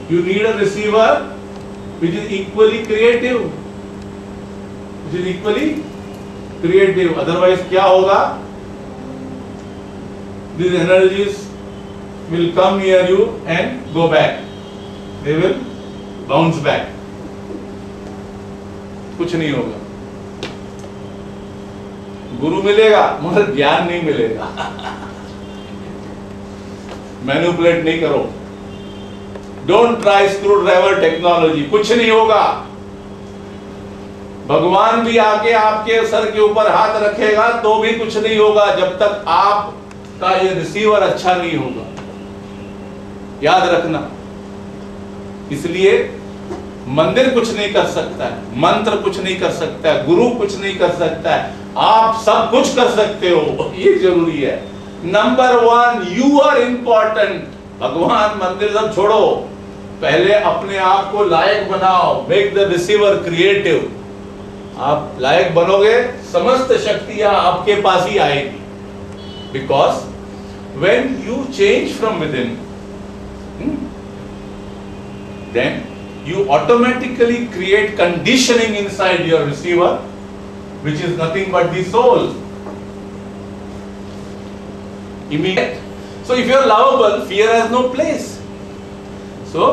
You need a receiver which is equally creative. Which is equally creative. Otherwise क्या होगा? These energies will come near you and go back. They will bounce back. कुछ नहीं होगा. गुरु मिलेगा मगर ज्ञान नहीं मिलेगा. मैनिपुलेट नहीं करो. Don't try screw driver technology. कुछ नहीं होगा. भगवान भी आके आपके सर के ऊपर हाथ रखेगा तो भी कुछ नहीं होगा जब तक आपका ये रिसीवर अच्छा नहीं होगा. याद रखना. इसलिए मंदिर कुछ नहीं कर सकता है, मंत्र कुछ नहीं कर सकता है, गुरु कुछ नहीं कर सकता है. आप सब कुछ कर सकते हो. ये जरूरी है. Number 1, you are important. भगवान मंदिर सब छोड़ो. पहले अपने आप को लायक बनाओ. Make the receiver creative. आप लायक बनोगे, समस्त शक्तियां आपके पास ही आएगी. Because when you change from with in, then you automatically create conditioning inside your receiver, which is nothing but the soul. Immediate. So if you are lovable, fear has no place. So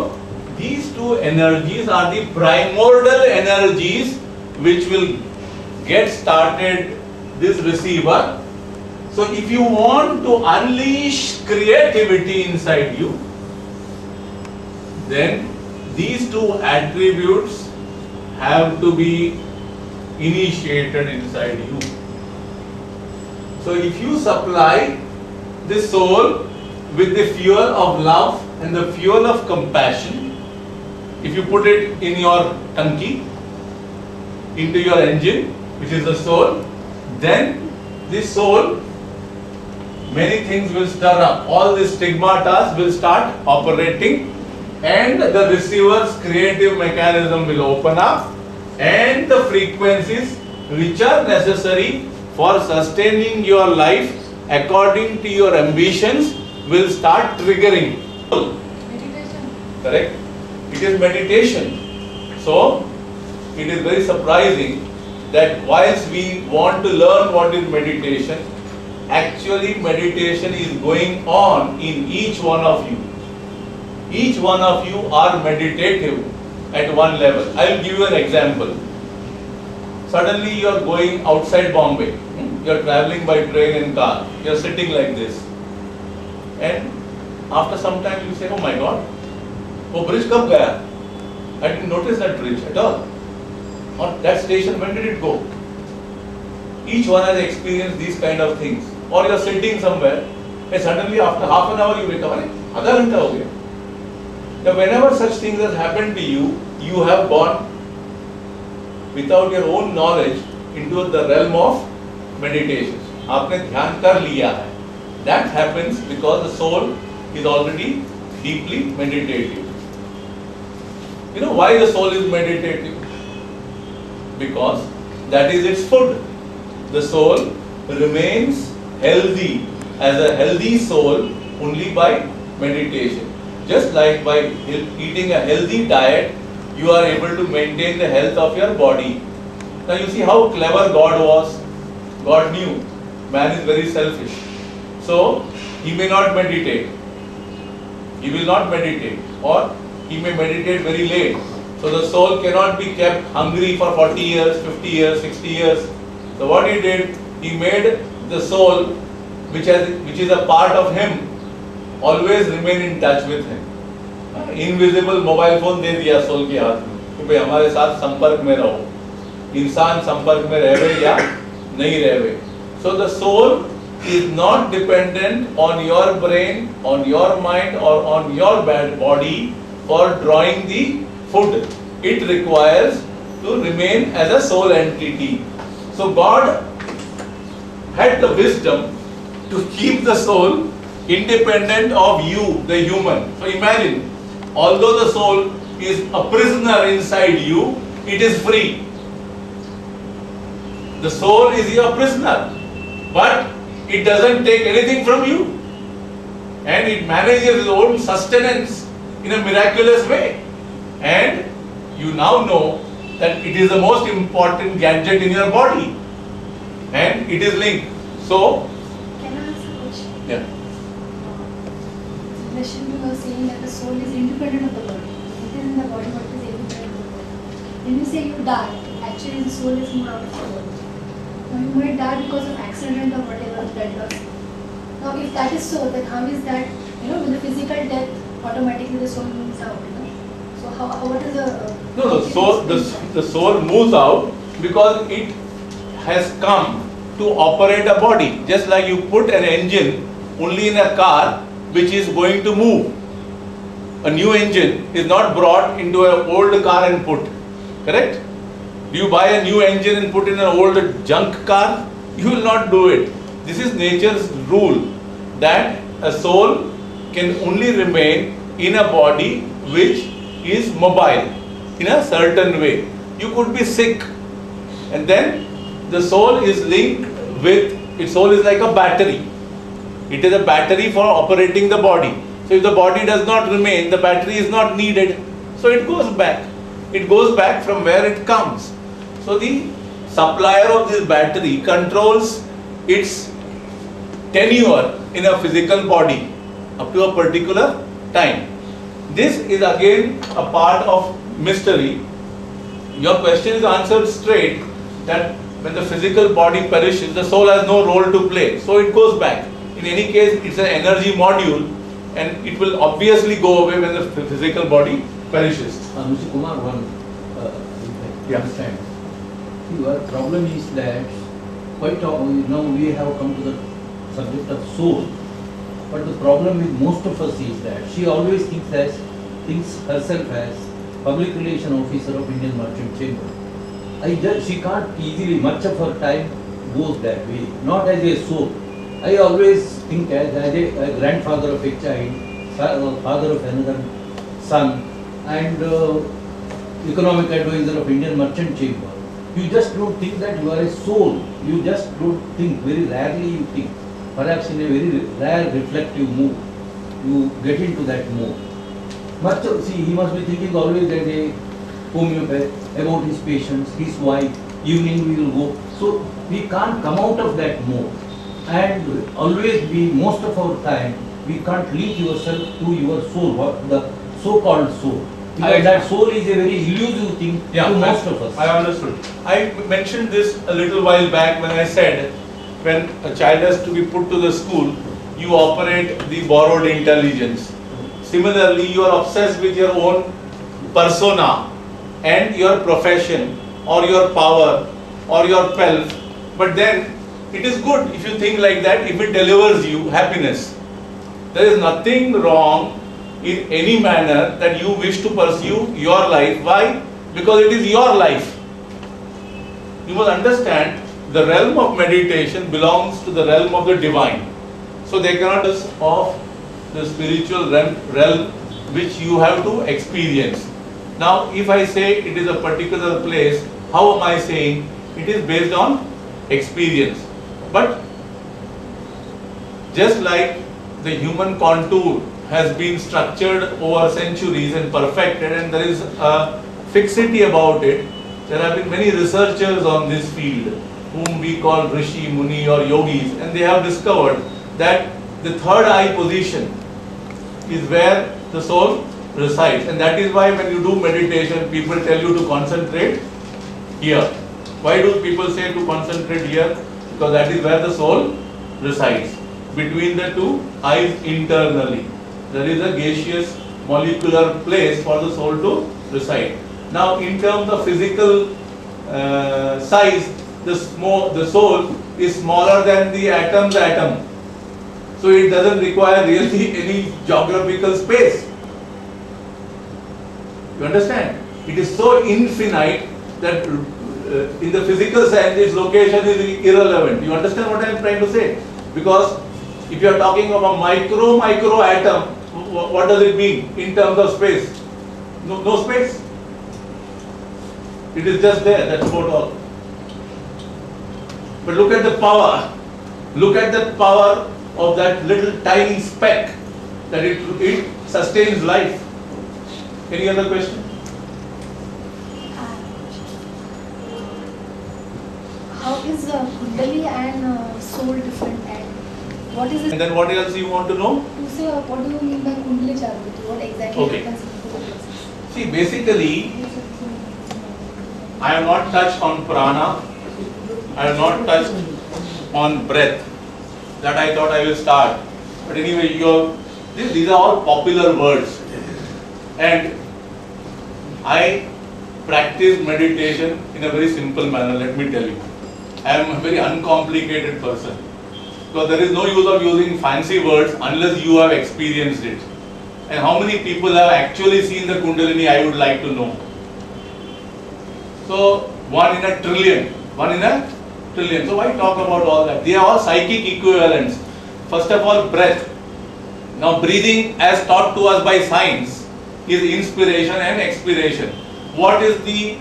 these two energies are the primordial energies which will get started this receiver. So if you want to unleash creativity inside you, then these two attributes have to be initiated inside you. So if you supply the soul with the fuel of love and the fuel of compassion, if you put it in your tanki, into your engine, which is the soul, then the soul, many things will stir up. All the stigmata will start operating, and the receiver's creative mechanism will open up, and the frequencies which are necessary for sustaining your life according to your ambitions will start triggering. Meditation. Correct? It is meditation. So it is very surprising that whilst we want to learn what is meditation, actually meditation is going on in each one of you. Each one of you are meditative at one level. I will give you an example. Suddenly you are going outside Bombay. You are traveling by train and car. You are sitting like this. And after some time you say, oh my God, वो bridge कब गया? I didn't notice that bridge at all. On that station, when did it go? Each one has experienced these kind of things. Or you are sitting somewhere and suddenly after half an hour you wake up. अरे आधा घंटा हो गया. Now whenever such things has happened to you, you have gone without your own knowledge into the realm of meditation. आपने ध्यान कर लिया है. That happens because the soul is already deeply meditative. You know why the soul is meditative? Because that is its food. The soul remains healthy as a healthy soul only by meditation. Just like by eating a healthy diet, you are able to maintain the health of your body. Now you see how clever God was. God knew man is very selfish. So he may not meditate. He will not meditate, or he may meditate very late. So the soul cannot be kept hungry for 40 years, 50 years, 60 years. So what he did, he made the soul, which is a part of him, always remain in touch with him. Invisible mobile phone दे दिया soul के हाथ में कि भाई हमारे साथ संपर्क में रहो. इंसान संपर्क में रहवे या नहीं रहवे. So the soul is not dependent on your brain, on your mind, or on your bad body for drawing the food. It requires to remain as a soul entity. So God had the wisdom to keep the soul independent of you, the human. So imagine, although the soul is a prisoner inside you, it is free. The soul is your prisoner, but it doesn't take anything from you, and it manages its own sustenance. in a miraculous way. And you now know that it is the most important gadget in your body. And it is linked. So, Can I ask a question? yeah. In relation to your saying that the soul is independent of the body. It is in the body, but it is independent of the body. When you say you die, actually the soul is more out of the body. Now you might die because of accident or whatever, blood loss. Now if that is so, then how is that, with the physical death, automatically the soul moves out, So what is the... No, the soul moves out because it has come to operate a body. Just like you put an engine only in a car which is going to move. A new engine is not brought into an old car and put. Correct? Do you buy a new engine and put in an old junk car? You will not do it. This is nature's rule that a soul can only remain in a body which is mobile in a certain way. You could be sick and then the soul is linked with, its soul is like a battery. It is a battery for operating the body. So if the body does not remain, the battery is not needed. So it goes back. It goes back from where it comes. So the supplier of this battery controls its tenure in a physical body up to a particular time. This is again a part of mystery. Your question is answered straight that when the physical body perishes, the soul has no role to play. So it goes back. In any case, it's an energy module and it will obviously go away when the physical body perishes. Mr. Kumar, one Yeah. understand. Your problem is that quite now we have come to the subject of soul, but the problem with most of us is that she always thinks herself as public relation officer of Indian Merchant Chamber. She can't easily, much of her time goes that way, not as a soul. I always think as a grandfather of a child, father of another son, and economic advisor of Indian Merchant Chamber. You just don't think that you are a soul. You just don't think, very rarely you think. Perhaps in a very rare reflective mood, you get into that mode. He must be thinking always as a homeopath about his patients, his wife, evening we will go. So we can't come out of that mode. And always most of our time, we can't link yourself to your soul, the so-called soul. Because that soul is a very elusive thing to most of us. I understood. I mentioned this a little while back when I said when a child has to be put to the school, you operate the borrowed intelligence. Similarly, you are obsessed with your own persona and your profession or your power or your pelf. But then it is good if you think like that, if it delivers you happiness. There is nothing wrong in any manner that you wish to pursue your life. Why? Because it is your life. You must understand the realm of meditation belongs to the realm of the divine. So they cannot just of the spiritual realm which you have to experience. Now if I say it is a particular place, how am I saying? It is based on experience. But just like the human contour has been structured over centuries and perfected, and there is a fixity about it, there have been many researchers on this field whom we call Rishi, Muni or Yogis, and they have discovered that the third eye position is where the soul resides, and that is why when you do meditation, people tell you to concentrate here. Why do people say to concentrate here? Because that is where the soul resides, between the two eyes internally. There is a gaseous molecular place for the soul to reside. Now in terms of physical size, the soul is smaller than the atom's atom. So it doesn't require really any geographical space. You understand? It is so infinite that in the physical sense its location is irrelevant. You understand what I am trying to say? Because if you are talking of a micro atom, what does it mean in terms of space? No space. It is just there, that's about all. But look at the power. Look at the power of that little tiny speck that it sustains life. Any other question? How is Kundali and soul different, and what is And this? then what else you want to know? To say, what do you mean by Kundali Jagriti? What exactly Okay. happens in the process? See, basically, I have not touched on prana, I have not touched on breath. That I thought I will start. But anyway, these are all popular words. And I practice meditation in a very simple manner, let me tell you. I am a very uncomplicated person. Because there is no use of using fancy words unless you have experienced it. And how many people have actually seen the Kundalini, I would like to know. So, 1 in a trillion. 1 in a trillion. So, why talk about all that? They are all psychic equivalents. First of all, breath. Now, breathing as taught to us by science is inspiration and expiration. What is the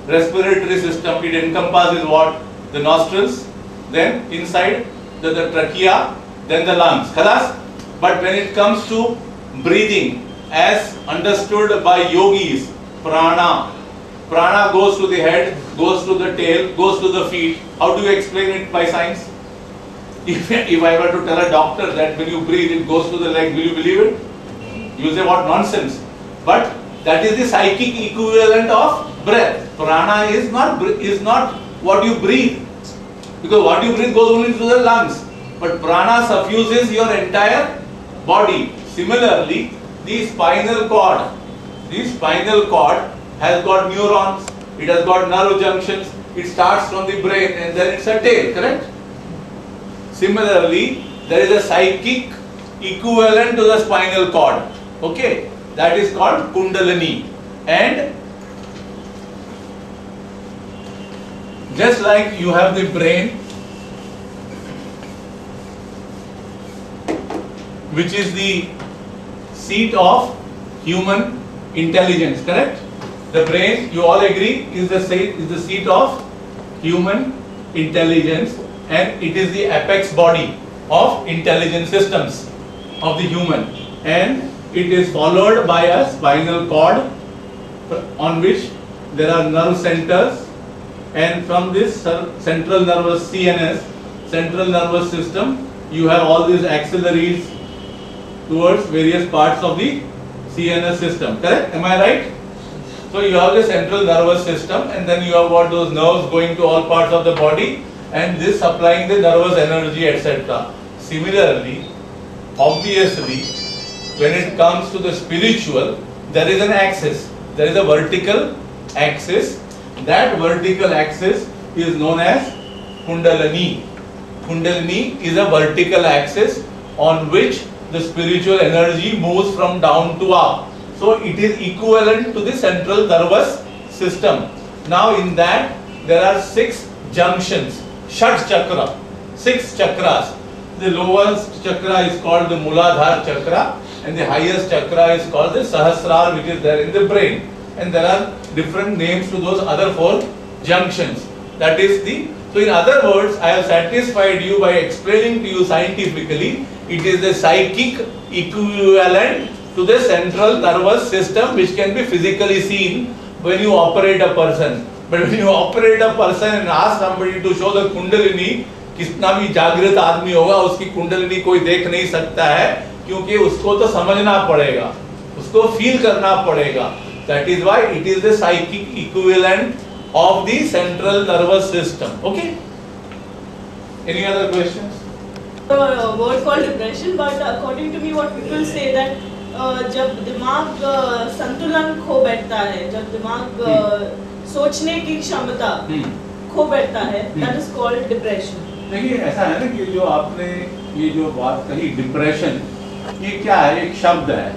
respiratory system? It encompasses what? The nostrils, then inside the trachea, then the lungs. Khalas? But when it comes to breathing, as understood by yogis, prana. Prana goes to the head, goes to the tail, goes to the feet. How do you explain it by science? If I were to tell a doctor that when you breathe it goes to the leg, will you believe it? You will say what nonsense. But that is the psychic equivalent of breath. Prana is not what you breathe. Because what you breathe goes only to the lungs. But prana suffuses your entire body. Similarly, the spinal cord has got neurons, it has got nerve junctions, it starts from the brain and then it's a tail, correct? Similarly, there is a psychic equivalent to the spinal cord, okay? That is called Kundalini. And just like you have the brain, which is the seat of human intelligence, correct? The brain, you all agree, is the seat of human intelligence, and it is the apex body of intelligent systems of the human, and it is followed by a spinal cord on which there are nerve centers, and from this central nervous CNS, central nervous system, you have all these auxiliaries towards various parts of the CNS system, correct? Am I right? So you have the central nervous system, and then you have got those nerves going to all parts of the body, and this supplying the nervous energy, etc. Similarly, obviously, when it comes to the spiritual, there is an axis. There is a vertical axis. That vertical axis is known as Kundalini. Kundalini is a vertical axis on which the spiritual energy moves from down to up. So it is equivalent to the central nervous system. Now in that there are 6 junctions, Shat chakra, 6 chakras. The lowest chakra is called the Muladhara chakra, and the highest chakra is called the Sahasrara, which is there in the brain. And there are different names to those other 4 junctions. That is so in other words, I have satisfied you by explaining to you scientifically, it is the psychic equivalent to the central nervous system, which can be physically seen when you operate a person. But when you operate a person and ask somebody to show the Kundalini, कितना भी जागृत आदमी होगा उसकी कुंडलिनी कोई देख नहीं सकता है, क्योंकि उसको तो समझना पड़ेगा, उसको फील करना पड़ेगा. That is why it is the psychic equivalent of the central nervous system. Okay? Any other questions? A word called depression, but according to me, what people say that जब दिमाग संतुलन खो बैठता है, जब दिमाग सोचने की क्षमता खो बैठता है, that is called depression. देखिए ऐसा है ना कि जो आपने ये जो बात कही डिप्रेशन, ये क्या है? एक शब्द है.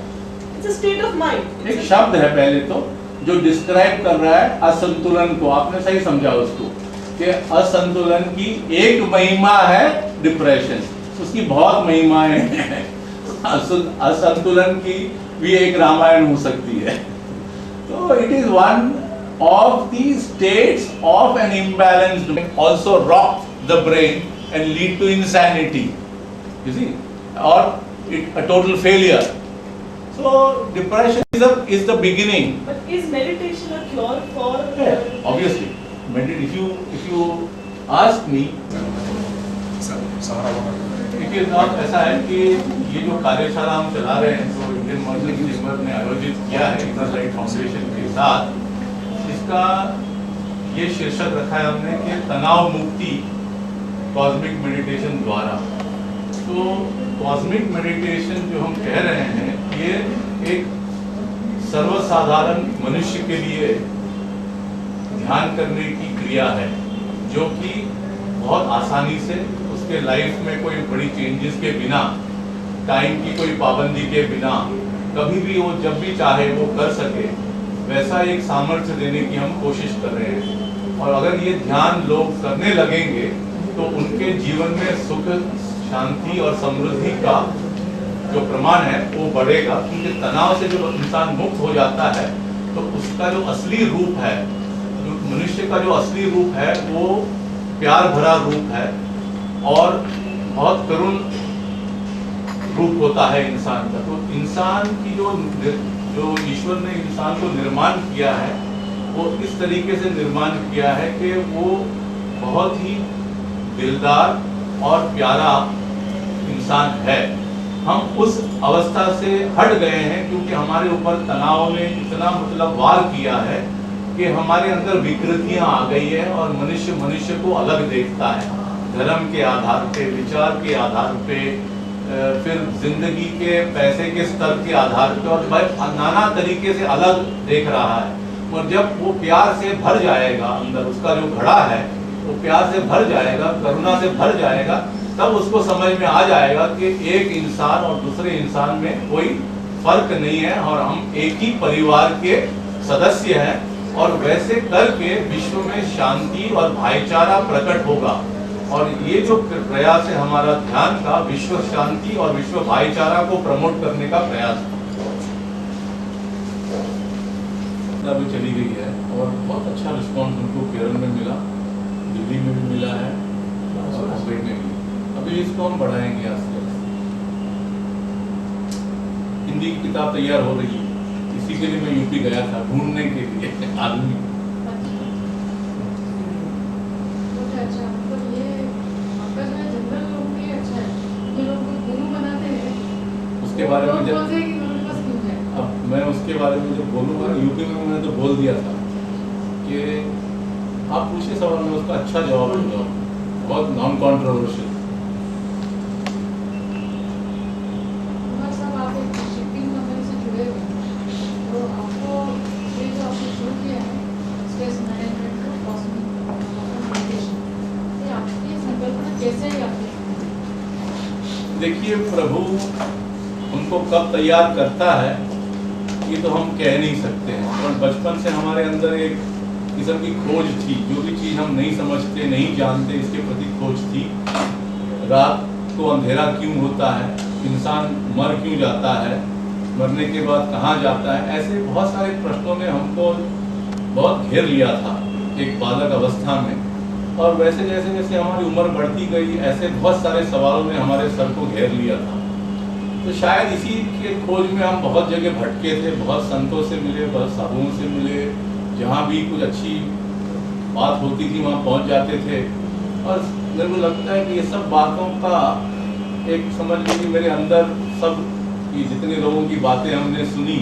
It's a state of mind. एक शब्द है पहले तो जो डिस्क्राइब कर रहा है असंतुलन को. आपने सही समझा उसको कि असंतुलन की एक महिमा है डिप्रेशन, उसकी बहुत महिमाएं हैं. असंतुलन की भी एक रामायण हो सकती है. तो it is one of the states of an imbalanced brain also rock the brain and lead to insanity, you see, or a total failure. So depression is the beginning. But is meditation a cure for? Obviously, if you ask me, it is not ऐसा है कि ये जो कार्यशाला हम चला रहे हैं जो इंडियन मर्चेंट चेंबर ने आयोजित किया है इनर लाइट फाउंडेशन के साथ, इसका ये शीर्षक रखा है हमने कि तनाव मुक्ति कॉस्मिक मेडिटेशन द्वारा। तो कॉस्मिक मेडिटेशन जो हम कह रहे हैं ये एक सर्वसाधारण मनुष्य के लिए ध्यान करने की क्रिया है जो कि बहुत आसानी से उसके लाइफ में कोई बड़ी चेंजेस के बिना, टाइम की कोई पाबंदी के बिना, कभी भी वो जब भी चाहे वो कर सके, वैसा एक सामर्थ्य देने की हम कोशिश कर रहे हैं। और अगर ये ध्यान लोग करने लगेंगे तो उनके जीवन में सुख, शांति और समृद्धि का जो प्रमाण है वो बढ़ेगा, क्योंकि तनाव से जो इंसान मुक्त हो जाता है तो उसका जो असली रूप है, मनुष्य का जो असली रूप है वो प्यार भरा रूप है और बहुत करुण रूप होता है इंसान का। तो इंसान की जो ईश्वर ने इंसान को निर्माण किया है वो इस तरीके से निर्माण किया है कि वो बहुत ही दिलदार और प्यारा इंसान है। हम उस अवस्था से हट गए हैं क्योंकि हमारे ऊपर तनाव ने इतना मतलब वार किया है कि हमारे अंदर विकृतियां आ गई है और मनुष्य को अलग देखता है, धर्म के आधार पे, विचार के आधार पे, फिर जिंदगी के पैसे के स्तर के आधार पे, और नाना तरीके से अलग देख रहा है। और जब वो प्यार से भर जाएगा, अंदर उसका जो घड़ा है वो प्यार से भर जाएगा, करुणा से भर जाएगा, तब उसको समझ में आ जाएगा कि एक इंसान और दूसरे इंसान में कोई फर्क नहीं है और हम एक ही परिवार के सदस्य हैं। और वैसे करके विश्व में शांति और भाईचारा प्रकट होगा। और ये जो प्रयास है हमारा ध्यान का, विश्व शांति और विश्व भाईचारा को प्रमोट करने का प्रयास भी चली गई है और बहुत अच्छा रिस्पॉन्स उनको केरल में मिला, दिल्ली में भी मिला है और मुंबई में भी। अभी इसको हम बढ़ाएंगे आस्ते आस्ते। हिंदी की किताब तैयार हो रही है, इसी के लिए मैं यूपी गया था ढूंढने के लिए आदमी। उसके बारे में जब अब मैं उसके बारे में जब बोलूँगा, यूपी में मैंने तो बोल दिया था कि आप पूछिए सवाल में उसका अच्छा जवाब दूंगा, बहुत नॉन कॉन्ट्रोवर्शियल। देखिए, प्रभु उनको कब तैयार करता है ये तो हम कह नहीं सकते हैं, और बचपन से हमारे अंदर एक किस्म की खोज थी, जो भी चीज़ हम नहीं समझते, नहीं जानते, इसके प्रति खोज थी। रात को अंधेरा क्यों होता है, इंसान मर क्यों जाता है, मरने के बाद कहाँ जाता है, ऐसे बहुत सारे प्रश्नों ने हमको बहुत घेर लिया था एक बालक अवस्था में। और वैसे जैसे जैसे हमारी उम्र बढ़ती गई, ऐसे बहुत सारे सवालों ने हमारे सर को घेर लिया था। तो शायद इसी के खोज में हम बहुत जगह भटके थे, बहुत संतों से मिले, बहुत साधुओं से मिले, जहाँ भी कुछ अच्छी बात होती थी वहाँ पहुँच जाते थे। और मेरे को लगता है कि ये सब बातों का एक, समझ लीजिए मेरे अंदर सब ये जितने लोगों की बातें हमने सुनी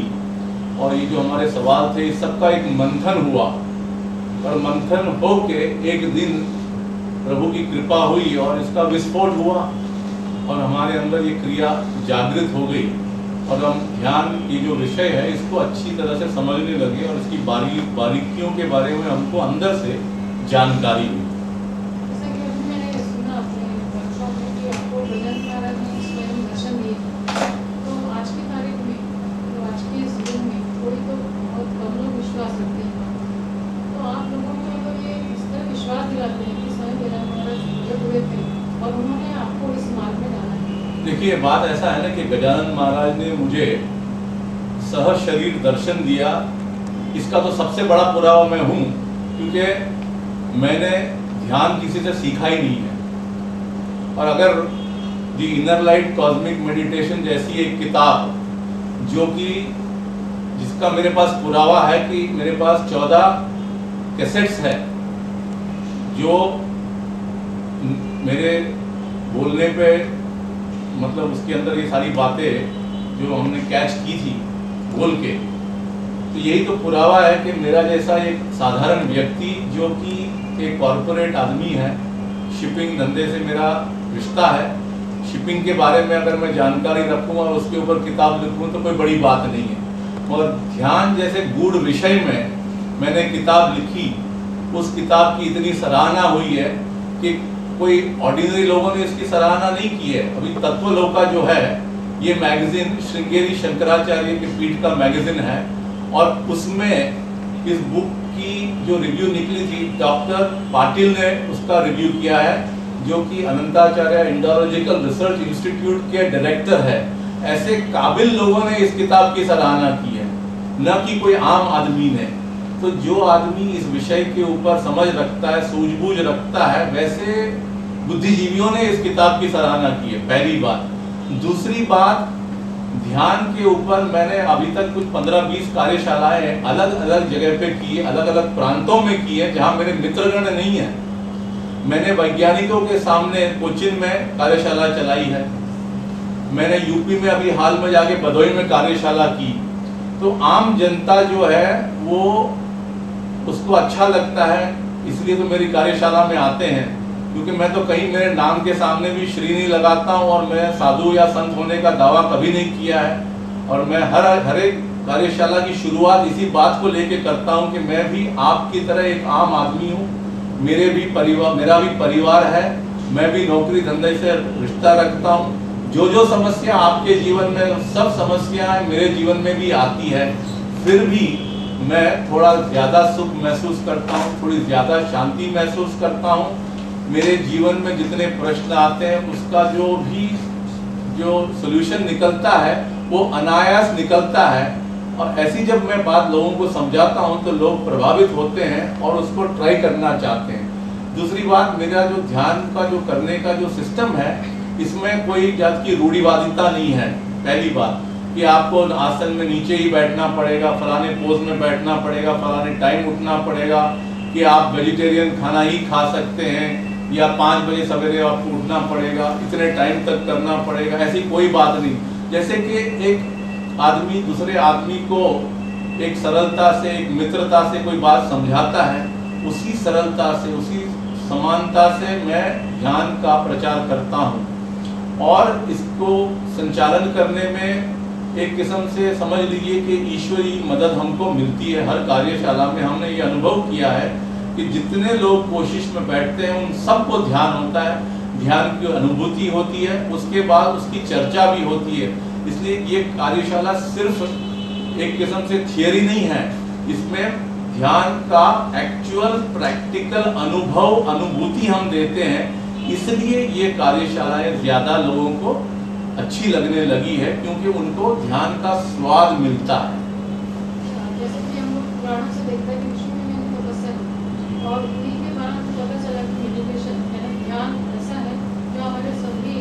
और ये जो हमारे सवाल थे, इस सबका एक मंथन हुआ। और मंथन हो के एक दिन प्रभु की कृपा हुई और इसका विस्फोट हुआ और हमारे अंदर ये क्रिया जागृत हो गई और हम ध्यान की जो विषय है इसको अच्छी तरह से समझने लगे और इसकी बारीकियों के बारे में हमको अंदर से जानकारी हुई। जैसे कि अभी मैंने सुना अपने वर्कशॉप में कि आपको भजन महाराज ने स्वयं दर्शन दिए, तो आज की तारीख में, तो आज के इस दिन में कोई तो बहुत कम लोग विश्वास रखते हैं, तो आप लोगों को मतलब ये इस तरह विश्वास दिलाते हैं कि स्वयं गजानन महाराज प्रकट हुए थे और उन्होंने आपको इस मार्ग में डाला है। देखिए, बात ऐसा है ना कि गजानन महाराज ने मुझे सह शरीर दर्शन दिया, इसका तो सबसे बड़ा पुरावा मैं हूँ, क्योंकि मैंने ध्यान किसी से सीखा ही नहीं है। और अगर the inner light cosmic meditation जैसी एक किताब जो कि जिसका मेरे पास पुरावा है कि मेरे पास 14 कैसेट्स है जो मेरे बोलने पे मतलब उसके अंदर ये सारी बातें जो हमने कैच की थी बोल के, तो यही तो पुरावा है कि मेरा जैसा एक साधारण व्यक्ति जो कि एक कॉरपोरेट आदमी है, शिपिंग धंधे से मेरा रिश्ता है, शिपिंग के बारे में अगर मैं जानकारी रखूँ और उसके ऊपर किताब लिखूँ तो कोई बड़ी बात नहीं है। और ध्यान जैसे गूढ़ विषय में मैंने किताब लिखी, उस किताब की इतनी सराहना हुई है कि कोई ऑर्डिनरी लोगों ने इसकी सराहना नहीं की है। अभी तत्वलोका जो है ये मैगजीन श्रृंगेरी शंकराचार्य के पीठ का मैगजीन है, और उसमें इस बुक की जो रिव्यू निकली थी डॉक्टर पाटिल ने उसका रिव्यू किया है, जो कि अनंताचार्य इंडोलॉजिकल रिसर्च इंस्टीट्यूट के डायरेक्टर है। ऐसे काबिल लोगों ने इस किताब की सराहना की है, न कि कोई आम आदमी ने। तो जो आदमी इस विषय के ऊपर समझ रखता है, सूझबूझ रखता है, वैसे बुद्धिजीवियों ने इस किताब की सराहना की है, पहली बात। दूसरी बात, ध्यान के ऊपर मैंने अभी तक कुछ 15-20 कार्यशालाएं अलग अलग जगह पे की है, अलग अलग प्रांतों में की है जहां मेरे मित्रगण नहीं है। मैंने वैज्ञानिकों के सामने कोचिन में कार्यशाला चलाई है, मैंने यूपी में अभी हाल में जाके भदोई में कार्यशाला की। तो आम जनता जो है वो उसको अच्छा लगता है, इसलिए तो मेरी कार्यशाला में आते हैं, क्योंकि मैं तो कहीं मेरे नाम के सामने भी श्री नहीं लगाता हूँ, और मैं साधु या संत होने का दावा कभी नहीं किया है। और मैं हर एक कार्यशाला की शुरुआत इसी बात को लेके करता हूँ कि मैं भी आपकी तरह एक आम आदमी हूँ, मेरा भी परिवार है, मैं भी नौकरी धंधे से रिश्ता रखता हूँ। जो समस्या आपके जीवन में, सब समस्याएं मेरे जीवन में भी आती है, फिर भी मैं थोड़ा ज़्यादा सुख महसूस करता हूँ, थोड़ी ज़्यादा शांति महसूस करता हूँ। मेरे जीवन में जितने प्रश्न आते हैं उसका जो सॉल्यूशन निकलता है वो अनायास निकलता है। और ऐसी जब मैं बात लोगों को समझाता हूँ तो लोग प्रभावित होते हैं और उसको ट्राई करना चाहते हैं। दूसरी बात, मेरा जो ध्यान का जो करने का जो सिस्टम है, इसमें कोई जात की रूढ़िवादिता नहीं है। पहली बात कि आपको आसन में नीचे ही बैठना पड़ेगा, फलाने पोज में बैठना पड़ेगा, फलाने टाइम उठना पड़ेगा, कि आप वेजिटेरियन खाना ही खा सकते हैं, या 5 बजे सवेरे आपको उठना पड़ेगा, इतने टाइम तक करना पड़ेगा, ऐसी कोई बात नहीं। जैसे कि एक आदमी दूसरे आदमी को एक सरलता से, एक मित्रता से कोई बात समझाता है, उसी सरलता से, उसी समानता से मैं ध्यान का प्रचार करता हूँ। और इसको संचालन करने में एक किस्म से समझ लीजिए कि ईश्वरीय मदद हमको मिलती है। हर कार्यशाला में हमने ये अनुभव किया है कि जितने लोग कोशिश में बैठते हैं उन सबको ध्यान होता है, ध्यान की अनुभूति होती है, उसके बाद उसकी चर्चा भी होती है। इसलिए ये कार्यशाला सिर्फ एक किस्म से थियरी नहीं है, इसमें ध्यान का एक्चुअल प्रैक्टिकल अनुभव, अनुभूति हम देते हैं। इसलिए ये कार्यशालाएं ज़्यादा लोगों को अच्छी लगने लगी है, क्योंकि उनको ध्यान का स्वाद मिलता है। जैसे कि हम लोग पुराणों से देखते हैं कि विष्णु में तपस्या है, और उन्हीं के बाद पता चला कि मेडिटेशन यानी ध्यान ऐसा है जो हमारे सभी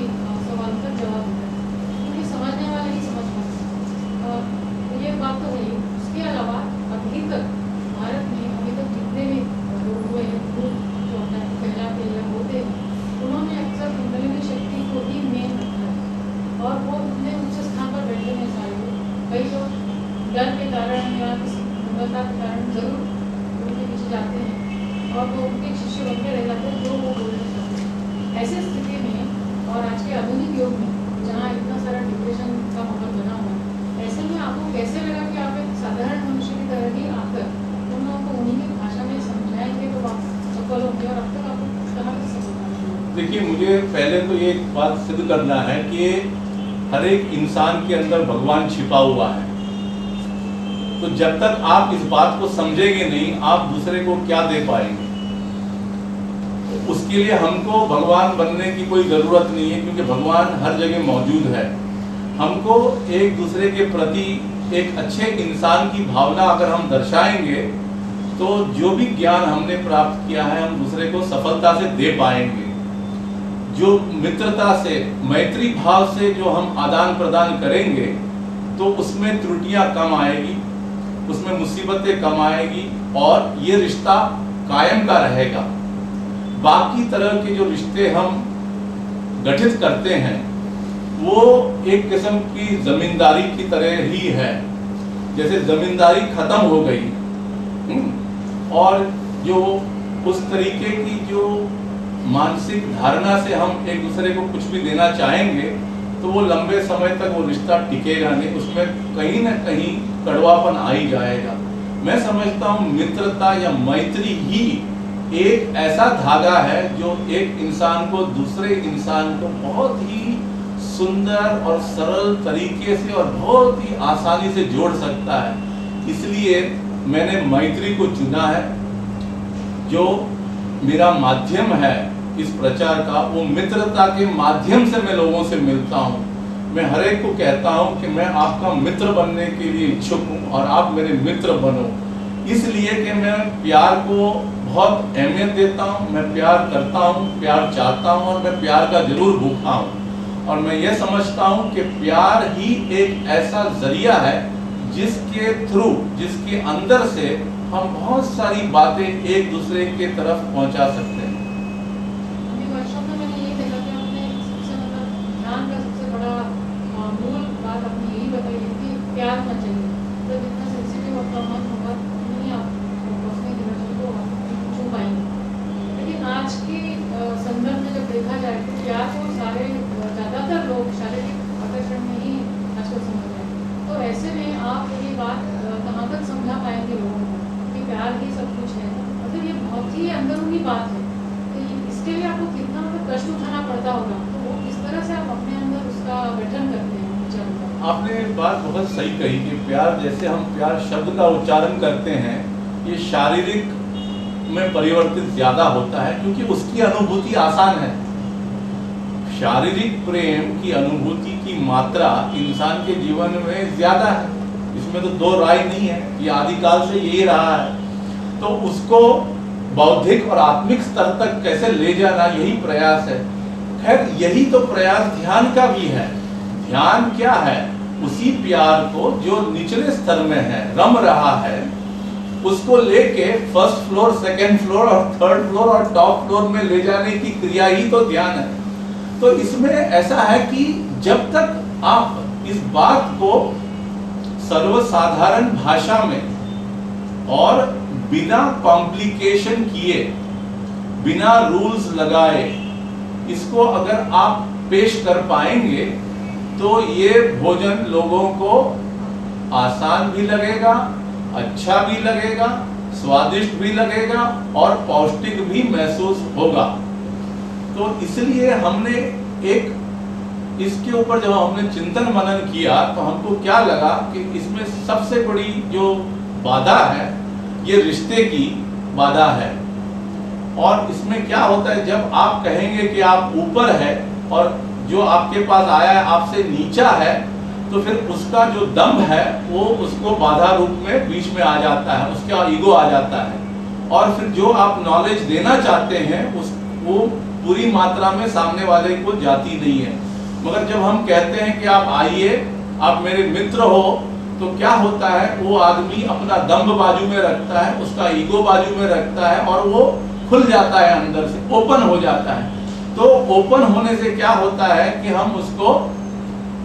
सवालों का जवाब देता है, क्योंकि समझने वाले ही समझ पाते। ये बात तो हुई। उसके अलावा अभी तक भारत में अभी तक जितने भी लोग हुए हैं, ग्रुप जो होता है पहला होते हैं, उन्होंने अक्सर कुंडलिनी शक्ति को ही मेन रखा है, और वो इतने ऊंचे स्थान पर बैठे हैं सारे लोग। कई लोग डर के कारण या किसी गुणवत्ता के कारण जरूर उनके पीछे जाते हैं, और वो उनके शिष्य बनते रह जाते हैं जो वो बोलना चाहते हैं। ऐसी स्थिति में और आज के आधुनिक युग में जहाँ इतना सारा डिप्रेशन का माहौल बना हुआ है, ऐसे में आपको कैसे लगा कि आप एक साधारण मनुष्य की तरह ही आकर उन लोगों को उन्हीं की भाषा में समझाएंगे तो आप सफल होंगे, और अब तक आपको कहाँ से सफल होंगे? देखिए, मुझे पहले तो ये बात सिद्ध करना है कि हर एक इंसान के अंदर भगवान छिपा हुआ है। तो जब तक आप इस बात को समझेंगे नहीं, आप दूसरे को क्या दे पाएंगे। तो उसके लिए हमको भगवान बनने की कोई ज़रूरत नहीं है, क्योंकि भगवान हर जगह मौजूद है। हमको एक दूसरे के प्रति एक अच्छे इंसान की भावना अगर हम दर्शाएंगे, तो जो भी ज्ञान हमने प्राप्त किया है हम दूसरे को सफलता से दे पाएंगे। जो मित्रता से, मैत्री भाव से जो हम आदान प्रदान करेंगे, तो उसमें त्रुटियां कम आएगी, उसमें मुसीबतें कम आएगी और ये रिश्ता कायम का रहेगा। बाकी तरह के जो रिश्ते हम गठित करते हैं वो एक किस्म की जमींदारी की तरह ही है। जैसे जमींदारी खत्म हो गई और जो उस तरीके की जो मानसिक धारणा से हम एक दूसरे को कुछ भी देना चाहेंगे तो वो लंबे समय तक वो रिश्ता टिकेगा नहीं, उसमें कहीं ना कहीं कड़वापन आ ही जाएगा। मैं समझता हूँ मित्रता या मैत्री ही एक ऐसा धागा है जो एक इंसान को दूसरे इंसान को बहुत ही सुंदर और सरल तरीके से और बहुत ही आसानी से जोड़ सकता है। इसलिए मैंने मैत्री को चुना है। जो मेरा माध्यम है इस प्रचार का वो मित्रता के माध्यम से मैं लोगों से मिलता हूँ। मैं हर एक को कहता हूँ कि मैं आपका मित्र बनने के लिए इच्छुक हूँ और आप मेरे मित्र बनो, इसलिए कि मैं प्यार को बहुत अहमियत देता हूँ, मैं प्यार करता हूँ, प्यार चाहता हूँ और मैं प्यार का जरूर भूखा हूँ। और मैं ये समझता हूँ कि प्यार ही एक ऐसा जरिया है जिसके थ्रू, जिसके अंदर से हम बहुत सारी बातें एक दूसरे के तरफ पहुँचा सकते हैं। अभी वर्कशॉप में मैंने यही देखा कि आपने सबसे मतलब ध्यान का सबसे बड़ा मूल बात आपने यही बताई है कि प्यार होना चाहिए। तो जितना सेंसिटिव आपका मन होगा नहीं आप फोकस नहीं देना चाहिए तो आप छू पाएंगे। लेकिन आज के संदर्भ में जब देखा जाए तो प्यार को सारे ज़्यादातर लोग शारीरिक आकर्षण में ही आजकल समझ रहे हैं। तो ऐसे में आप ये बात कहाँ तक समझा पाएंगे लोगों को कि प्यार ही सब कुछ है? मतलब ये बहुत ही अंदरूनी बात है, तो इसके लिए आपको कितना मतलब कष्ट उठाना पड़ता होगा, तो वो किस तरह से आप अपने अंदर उसका गठन करते हैं विचार? आपने बात बहुत सही कही कि प्यार, जैसे हम प्यार शब्द का उच्चारण करते हैं, ये शारीरिक में परिवर्तित ज्यादा होता है क्योंकि उसकी अनुभूति आसान है। शारीरिक प्रेम की अनुभूति की मात्रा इंसान के जीवन में ज्यादा है, इसमें तो दो राय नहीं है, ये आदिकाल से यही रहा है। तो उसको बौद्धिक और आत्मिक स्तर तक कैसे ले जाना, यही प्रयास है। खैर यही तो प्रयास ध्यान का भी है। ध्यान क्या है? उसी प्यार को जो निचले स्तर में है, रम रहा है, उसको लेके फर्स्ट फ्लोर, सेकंड फ्लोर और थर्ड फ्लोर और टॉप फ्लोर में ले जाने की क्रिया ही तो ध्यान है। तो इसमें ऐसा है कि जब तक आप इस बात को सर्वसाधारण भाषा में और बिना कॉम्प्लिकेशन किए, बिना रूल्स लगाए, इसको अगर आप पेश कर पाएंगे तो ये भोजन लोगों को आसान भी लगेगा, अच्छा भी लगेगा, स्वादिष्ट भी लगेगा और पौष्टिक भी महसूस होगा। तो इसलिए हमने एक इसके ऊपर जब हमने चिंतन मनन किया तो हमको क्या लगा कि इसमें सबसे बड़ी जो बाधा है ये रिश्ते की बाधा है। और इसमें क्या होता है, जब आप कहेंगे कि आप ऊपर है और जो आपके पास आया है आपसे नीचा है, तो फिर उसका जो दम्भ है वो उसको बाधा रूप में बीच में आ जाता है, उसका ईगो आ जाता है और फिर जो आप नॉलेज देना चाहते हैं वो पूरी मात्रा में सामने वाले को जाती नहीं है। मगर जब हम कहते हैं कि आप आइए, आप मेरे मित्र हो, तो क्या होता है, वो आदमी अपना दम्भ बाजू में रखता है, उसका ईगो बाजू में रखता है और वो खुल जाता है, अंदर से ओपन हो जाता है। तो ओपन होने से क्या होता है कि हम उसको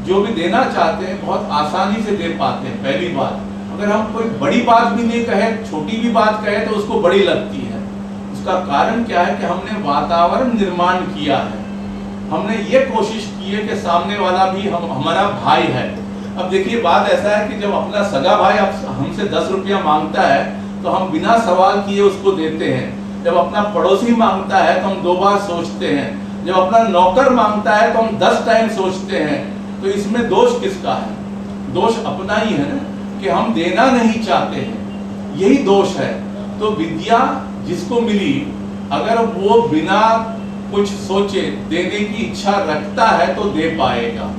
जो भी देना चाहते हैं बहुत आसानी से दे पाते हैं। पहली बात, अगर हम कोई बड़ी बात भी नहीं कहे, छोटी भी बात कहे तो उसको बड़ी लगती है। उसका कारण क्या है कि हमने वातावरण निर्माण किया है, हमने ये कोशिश की है कि सामने वाला भी हमारा भाई है। अब देखिए बात ऐसा है कि जब अपना सगा भाई हमसे 10 रुपया मांगता है तो हम बिना सवाल किए उसको देते हैं। जब अपना पड़ोसी मांगता है तो हम 2 बार सोचते हैं। जब अपना नौकर मांगता है तो हम 10 टाइम सोचते हैं। तो इसमें दोष किसका है? दोष अपना ही है ना, कि हम देना नहीं चाहते हैं, यही दोष है। तो विद्या जिसको मिली, अगर वो बिना कुछ सोचे देने की इच्छा रखता है तो दे पाएगा।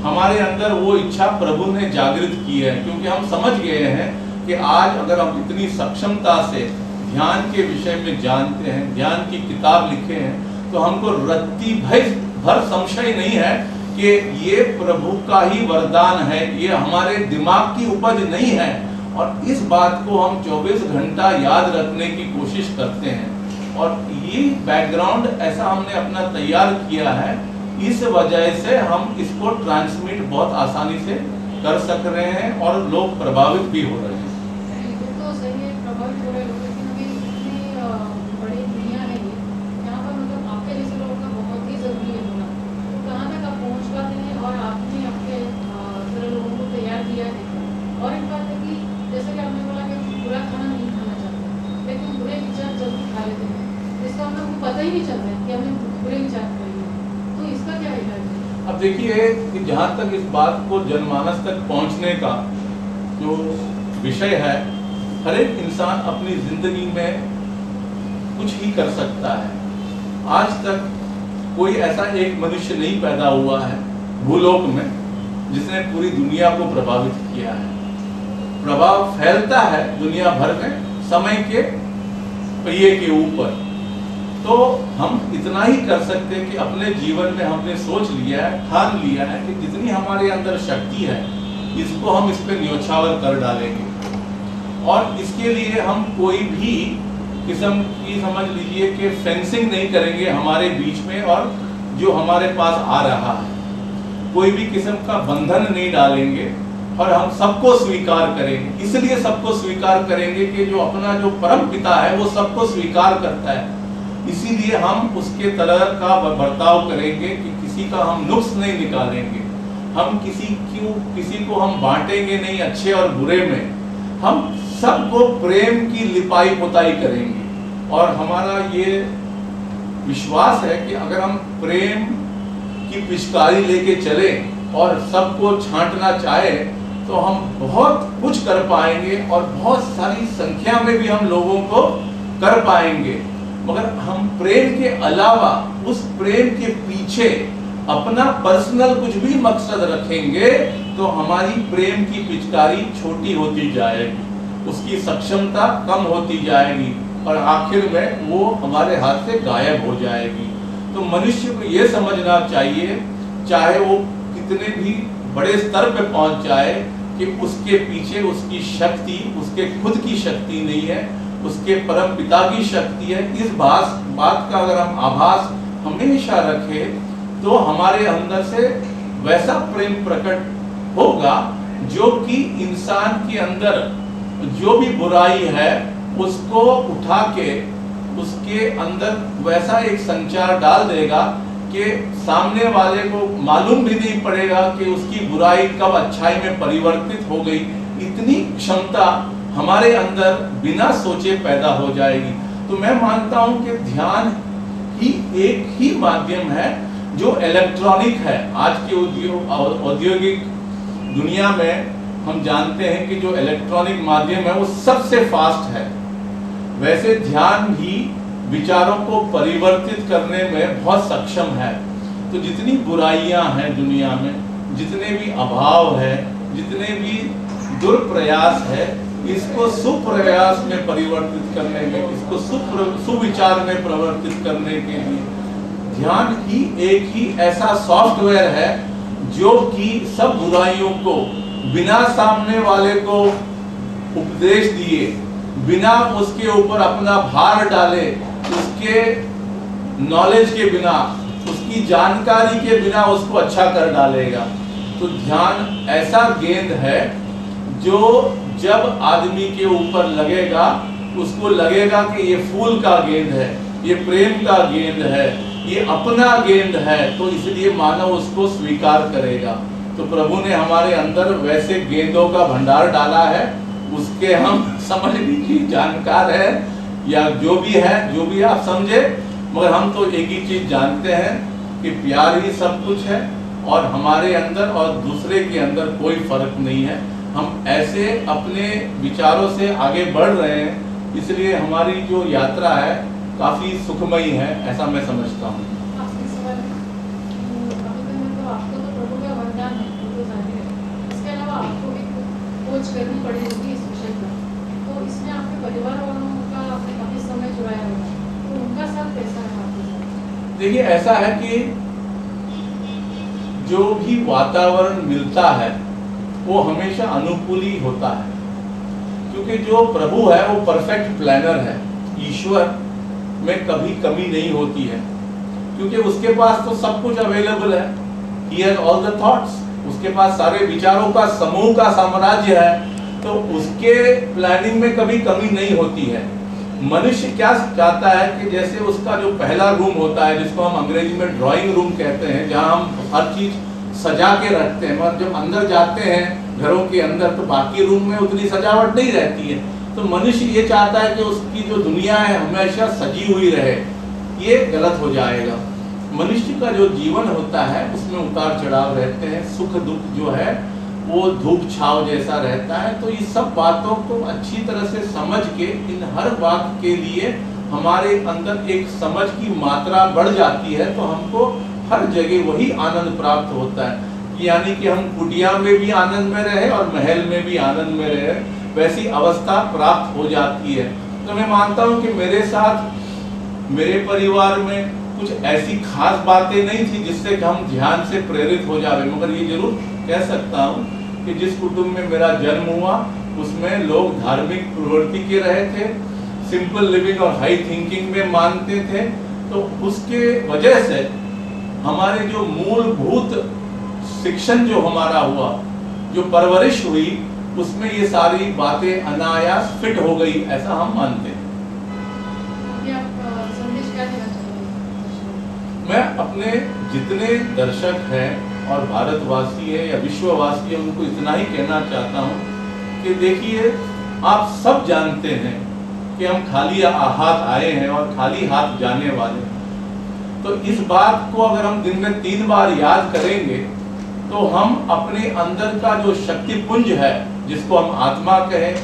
हमारे अंदर वो इच्छा प्रभु ने जागृत की है, क्योंकि हम समझ गए हैं कि आज अगर हम इतनी सक्षमता से ध्यान के विषय में जानते हैं, ध्यान की किताब लिखे हैं, तो हमको रत्ती भर संशय नहीं है कि ये प्रभु का ही वरदान है, ये हमारे दिमाग की उपज नहीं है। और इस बात को हम 24 घंटा याद रखने की कोशिश करते हैं। और ये बैकग्राउंड ऐसा हमने अपना तैयार किया है, इस वजह से हम इसको ट्रांसमिट बहुत आसानी से कर सक रहे हैं और लोग प्रभावित भी हो रहे हैं। ये तो सही है, प्रभावित हो रहे लोग, लेकिन अभी इतनी बड़ी दुनिया है ये, यहाँ पर मतलब आपके जैसे लोगों का बहुत ही ज़रूरी है होना। तो कहाँ तक आप पहुँच पाते हैं और आपने अपने तरह लोगों को तैयार किया है। और एक बात है कि जैसे कि आपने बोला कि हम बुरा खाना नहीं खाना चाहते, लेकिन बुरे विचार जल्दी खा लेते हैं, जिसका हमें हमको पता ही नहीं चलता है कि हमने बुरे विचार खाए हैं। तो इसका क्या इलाज है? अब देखिए कि जहाँ तक इस बात को जनमानस तक पहुँचने का जो विषय है, हर एक इंसान अपनी जिंदगी में कुछ ही कर सकता है। आज तक कोई ऐसा एक मनुष्य नहीं पैदा हुआ है भूलोक में जिसने पूरी दुनिया को प्रभावित किया है। प्रभाव फैलता है दुनिया भर में समय के पहिए के ऊपर। तो हम इतना ही कर सकते हैं कि अपने जीवन में हमने सोच लिया है, ठान लिया है कि जितनी हमारे अंदर शक्ति है इसको हम इस पे न्योछावर कर डालेंगे। और इसके लिए हम कोई भी किस्म की, समझ लीजिए कि फेंसिंग नहीं करेंगे हमारे बीच में और जो हमारे पास आ रहा है, कोई भी किस्म का बंधन नहीं डालेंगे और हम सबको स्वीकार करेंगे। इसलिए सबको स्वीकार करेंगे कि जो अपना जो परम पिता है वो सबको स्वीकार करता है, इसीलिए हम उसके तरह का बर्ताव करेंगे कि किसी का हम नुक्स नहीं निकालेंगे, हम किसी को हम बांटेंगे नहीं अच्छे और बुरे में, हम सबको प्रेम की लिपाई पोताई करेंगे। और हमारा ये विश्वास है कि अगर हम प्रेम की पिचकारी लेके चले और सबको छांटना चाहे तो हम बहुत कुछ कर पाएंगे और बहुत सारी संख्या में भी हम लोगों को कर पाएंगे। मगर हम प्रेम के अलावा उस प्रेम के पीछे अपना पर्सनल कुछ भी मकसद रखेंगे तो हमारी प्रेम की पिचकारी छोटी होती जाएगी, उसकी सक्षमता कम होती जाएगी और आखिर में वो हमारे हाथ से गायब हो जाएगी। तो मनुष्य को ये समझना चाहिए, चाहे वो कितने भी बड़े स्तर पे पहुंच जाए, कि उसके पीछे उसकी शक्ति उसके खुद की शक्ति नहीं है, उसके परम पिता की शक्ति है। इस बात का अगर हम आभास हमेशा रखें तो हमारे अंदर से वैसा प्रेम प्रकट होगा जो कि इंसान के अंदर जो भी बुराई है उसको उठा के उसके अंदर वैसा एक संचार डाल देगा कि सामने वाले को मालूम भी नहीं पड़ेगा कि उसकी बुराई कब अच्छाई में परिवर्तित हो गई। इतनी क्षमता हमारे अंदर बिना सोचे पैदा हो जाएगी। तो मैं मानता हूं कि ध्यान ही एक ही माध्यम है जो इलेक्ट्रॉनिक है। आज के औद्योगिक दुनिया में हम जानते हैं कि जो इलेक्ट्रॉनिक माध्यम है वो सबसे फास्ट है, वैसे ध्यान भी विचारों को परिवर्तित करने में बहुत सक्षम है। तो जितनी बुराइयां हैं दुनिया में, जितने भी अभाव है, जितने भी दुर्प्रयास है, इसको सुप्रयास में परिवर्तित करने में, इसको सुविचार में परिवर्तित करने के लिए ध्यान ही एक ही ऐसा सॉफ्टवेयर है जो कि सब बुराइयों को बिना सामने वाले को उपदेश दिए, बिना उसके ऊपर अपना भार डाले, उसके नॉलेज के बिना, उसकी जानकारी के बिना उसको अच्छा कर डालेगा। तो ध्यान ऐसा गेंद है जो जब आदमी के ऊपर लगेगा उसको लगेगा कि ये फूल का गेंद है, ये प्रेम का गेंद है, ये अपना गेंद है, तो इसलिए मानव उसको स्वीकार करेगा। तो प्रभु ने हमारे अंदर वैसे गेंदों का भंडार डाला है, उसके हम समझ लीजिए जानकार है या जो भी है, जो भी आप समझे, मगर हम तो एक ही चीज जानते हैं कि प्यार ही सब कुछ है और हमारे अंदर और दूसरे के अंदर कोई फर्क नहीं है। हम ऐसे अपने विचारों से आगे बढ़ रहे हैं, इसलिए हमारी जो यात्रा है काफी सुखमयी है, ऐसा मैं समझता हूँ। आपके सवाल है, तो आपको तो प्रभु का वरदान है, वो तो जाहिर है। इसके अलावा आपको भी खोज करनी पड़ेगी इस विषय पर। तो इसमें आपके परिवार वालों का आपने काफी समय जुड़ाया होगा, तो उनका साथ कैसा है आपके साथ? देखिए ऐसा है कि जो भी वातावरण मिलता है वो हमेशा अनुकूल ही होता है, क्योंकि जो प्रभु है वो परफेक्ट प्लानर है। ईश्वर में कभी कमी नहीं होती है, क्योंकि उसके पास तो सब कुछ अवेलेबल है। He has all the thoughts, उसके पास सारे विचारों का समूह का साम्राज्य है, तो उसके प्लानिंग में कभी कमी नहीं होती है। मनुष्य क्या चाहता है कि जैसे उसका जो पहला रूम होता है, जिसको हम अंग्रेजी में ड्राइंग रूम कहते हैं, जहां हम हर चीज सजा के रखते हैं, मगर जब अंदर जाते हैं घरों के अंदर तो बाकी रूम में उतनी सजावट नहीं रहती है। तो मनुष्य ये चाहता है कि उसकी जो दुनिया है हमेशा सजी हुई रहे, ये गलत हो जाएगा। मनुष्य का जो जीवन होता है उसमें उतार चढ़ाव रहते हैं, सुख दुख जो है वो धूप छाव जैसा रहता है। तो इस सब बातों को अच्छी तरह से समझ के इन हर बात के लिए हमारे अंदर एक समझ की मात्रा बढ़ जाती है, तो हमको हर जगह वही आनंद प्राप्त होता है। यानी कि हम कुटिया में भी आनंद में रहे और महल में भी आनंद में रहे, वैसी अवस्था प्राप्त हो जाती है। तो मैं मानता हूँ कि मेरे साथ मेरे परिवार में कुछ ऐसी खास बातें नहीं थी जिससे कि हम ध्यान से प्रेरित हो जावे, मगर ये जरूर कह सकता हूँ कि जिस कुटुंब में मेरा जन्म हुआ उसमें लोग धार्मिक प्रवृत्ति के रहे थे, सिंपल लिविंग और हाई थिंकिंग में मानते थे। तो उसके वजह से हमारे जो मूलभूत शिक्षण जो हमारा हुआ, जो परवरिश हुई, उसमें ये सारी बातें अनायास फिट हो गई, ऐसा हम मानते हैं। अभी आप संदेश क्या देना चाहेंगे? मैं अपने जितने दर्शक हैं और भारतवासी है या विश्ववासी है उनको इतना ही कहना चाहता हूँ कि देखिए, आप सब जानते हैं कि हम खाली हाथ आए हैं और खाली हाथ जाने वाले हैं। तो इस बात को अगर हम दिन में 3 बार याद करेंगे तो हम अपने अंदर का जो शक्ति पुंज है, जिसको हम आत्मा कहें,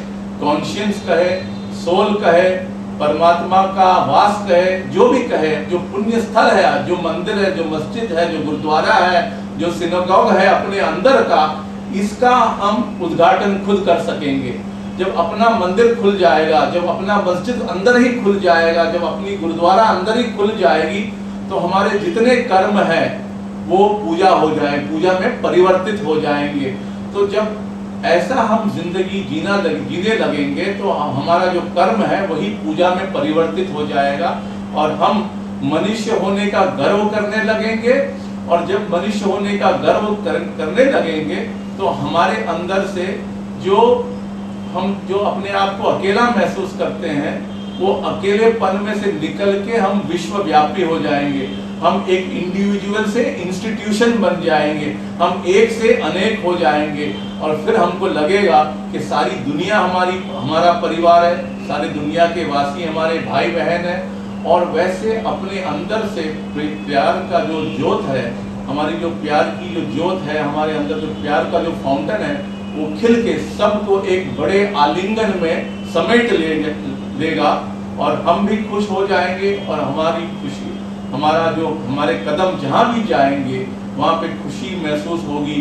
कॉन्शियंस कहें, सोल कहें, परमात्मा का वास कहे, जो भी कहे, जो पुण्य स्थल है, जो मंदिर है, जो मस्जिद है, जो गुरुद्वारा है, जो सिनेगॉग है अपने अंदर का, इसका हम उद्घाटन खुद कर सकेंगे। जब अपना मंदिर खुल जाएगा, जब अपना मस्जिद अंदर ही खुल जाएगा, जब अपनी गुरुद्वारा अंदर ही खुल जाएगी, तो हमारे जितने कर्म है वो पूजा हो जाए, पूजा में परिवर्तित हो जाएंगे। तो जब ऐसा हम जिंदगी जीने लगेंगे तो हमारा जो कर्म है वही पूजा में परिवर्तित हो जाएगा और हम मनुष्य होने का गर्व करने लगेंगे। और जब मनुष्य होने का गर्व करने लगेंगे तो हमारे अंदर से हम जो अपने आप को अकेला महसूस करते हैं, वो अकेलेपन में से निकल के हम विश्वव्यापी हो जाएंगे। हम एक इंडिविजुअल से इंस्टीट्यूशन बन जाएंगे, हम एक से अनेक हो जाएंगे और फिर हमको लगेगा कि सारी दुनिया हमारा परिवार है, सारी दुनिया के वासी हमारे भाई बहन हैं। और वैसे अपने अंदर से प्यार का जो ज्योत है, हमारी जो प्यार की जो ज्योत है, हमारे अंदर जो प्यार का जो फाउंटेन है, वो खिल के सबको एक बड़े आलिंगन में समेट लेगा और हम भी खुश हो जाएंगे। और हमारी खुशी, हमारे कदम जहाँ भी जाएंगे वहाँ पे खुशी महसूस होगी,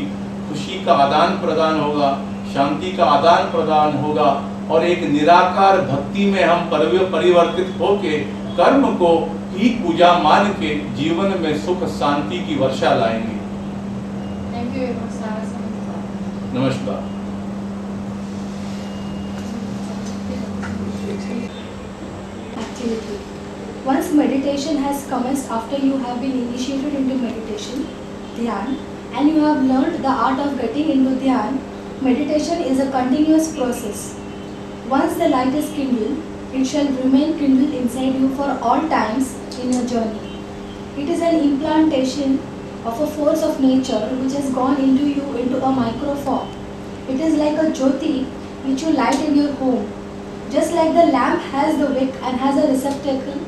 खुशी का आदान प्रदान होगा, शांति का आदान प्रदान होगा और एक निराकार भक्ति में हम परिवर्तित होके कर्म को ही पूजा मान के जीवन में सुख शांति की वर्षा लाएंगे। थैंक यू सारा समय। नमस्कार। Activity. Once meditation has commenced after you have been initiated into meditation, Dhyan, and you have learned the art of getting into Dhyan, meditation is a continuous process. Once the light is kindled, it shall remain kindled inside you for all times in your journey. It is an implantation of a force of nature which has gone into you into a microform. It is like a jyoti which you light in your home. Just like the lamp has the wick and has a receptacle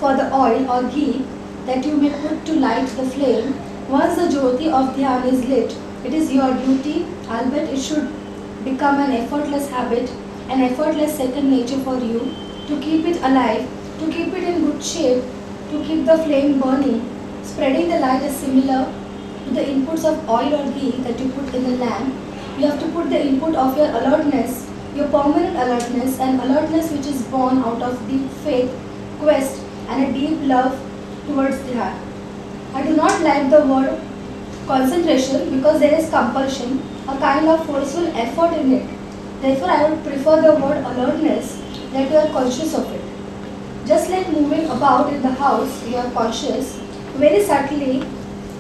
for the oil or ghee that you may put to light the flame, once the jyoti of Dhyan is lit, it is your duty, albeit it should become an effortless habit, an effortless second nature for you, to keep it alive, to keep it in good shape, to keep the flame burning. Spreading the light is similar to the inputs of oil or ghee that you put in the lamp. You have to put the input of your alertness, your permanent alertness, and alertness which is born out of deep faith, quest, and a deep love towards Dhyan. I do not like the word concentration because there is compulsion, a kind of forceful effort in it. Therefore, I would prefer the word alertness, that you are conscious of it. Just like moving about in the house, you are conscious, very subtly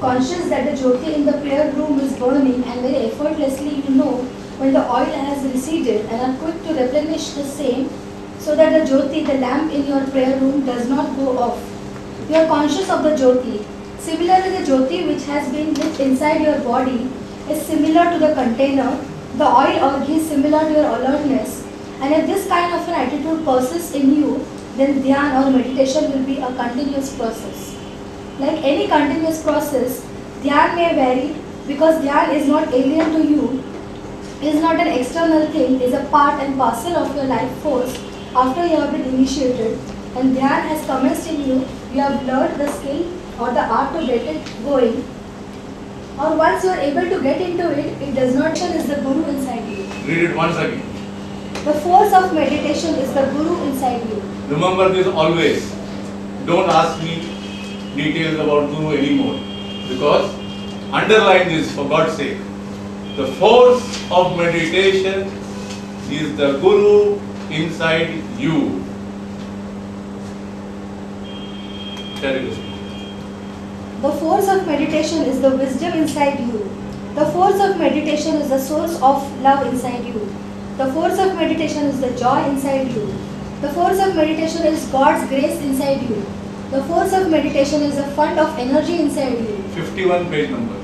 conscious that the jyoti in the prayer room is burning, and very effortlessly you know when the oil has receded and are quick to replenish the same so that the jyoti, the lamp in your prayer room, does not go off. You are conscious of the jyoti. Similarly, the jyoti which has been lit inside your body is similar to the container. The oil or ghee is similar to your alertness. And if this kind of an attitude persists in you, then dhyan or meditation will be a continuous process. Like any continuous process, dhyan may vary because dhyan is not alien to you, is not an external thing, is a part and parcel of your life force after you have been initiated and dhyan has commenced in you, you have learned the skill or the art to get it going. Or once you are able to get into it, it does not show is the guru inside you. Read it once again. The force of meditation is the guru inside you. Remember this always. Don't ask me details about Guru anymore. Because underline this for God's sake. The force of meditation is the Guru inside you. Terrible. The force of meditation is the wisdom inside you. The force of meditation is the source of love inside you. The force of meditation is the joy inside you. The force of meditation is God's grace inside you. The force of meditation is a fund of energy inside you. 51 page number.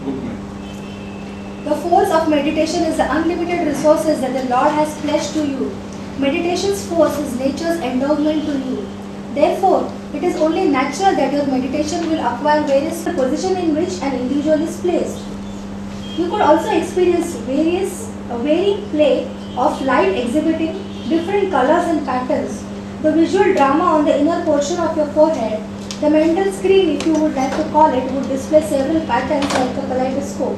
Book mein. The force of meditation is the unlimited resources that the Lord has pledged to you. Meditation's force is nature's endowment to you. Therefore, it is only natural that your meditation will acquire various position in which an individual is placed. You could also experience varying play of light exhibiting different colors and patterns. The visual drama on the inner portion of your forehead, the mental screen if you would like to call it, would display several patterns like a kaleidoscope.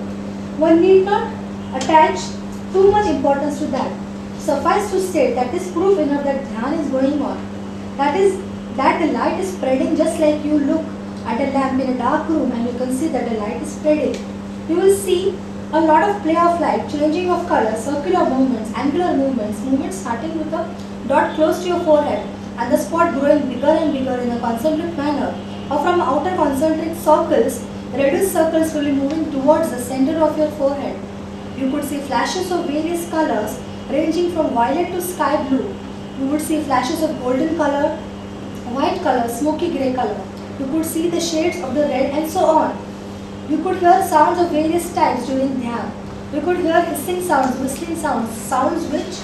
One need not attach too much importance to that. Suffice to state that is proof enough that dhyan is going on. That is, that the light is spreading just like you look at a lamp in a dark room and you can see that the light is spreading. You will see a lot of play of light, changing of color, circular movements, angular movements, movements starting with a dot close to your forehead and the spot growing bigger and bigger in a concentric manner, or from outer concentric circles, reduced circles will be moving towards the center of your forehead. You could see flashes of various colors ranging from violet to sky blue. You would see flashes of golden color, white color, smoky grey color. You could see the shades of the red and so on. You could hear sounds of various types during dhyan. You could hear hissing sounds, whistling sounds, sounds which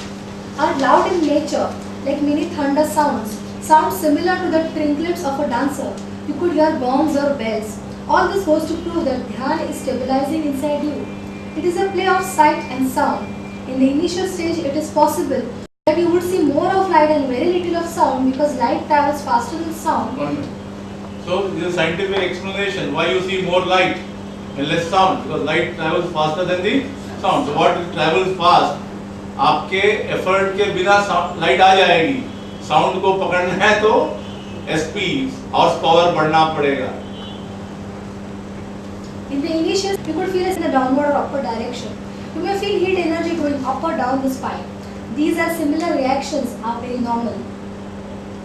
are loud in nature, like mini thunder sounds, sounds similar to the trinklets of a dancer. You could hear gongs or bells. All this goes to prove that dhyan is stabilizing inside you. It is a play of sight and sound. In the initial stage, it is possible that you would see more of light and very little of sound because light travels faster than sound. 1 minute. So this is a scientific explanation why you see more light and less sound, because light travels faster than the sound. So what travels fast, आपके effort के बिना light आ जाएगी. Sound को पकड़ना है तो SP horse power बढ़ना पड़ेगा. In the initial, you could feel it in the downward or upward direction. You may feel heat energy going up or down the spine. These are similar reactions, are very normal.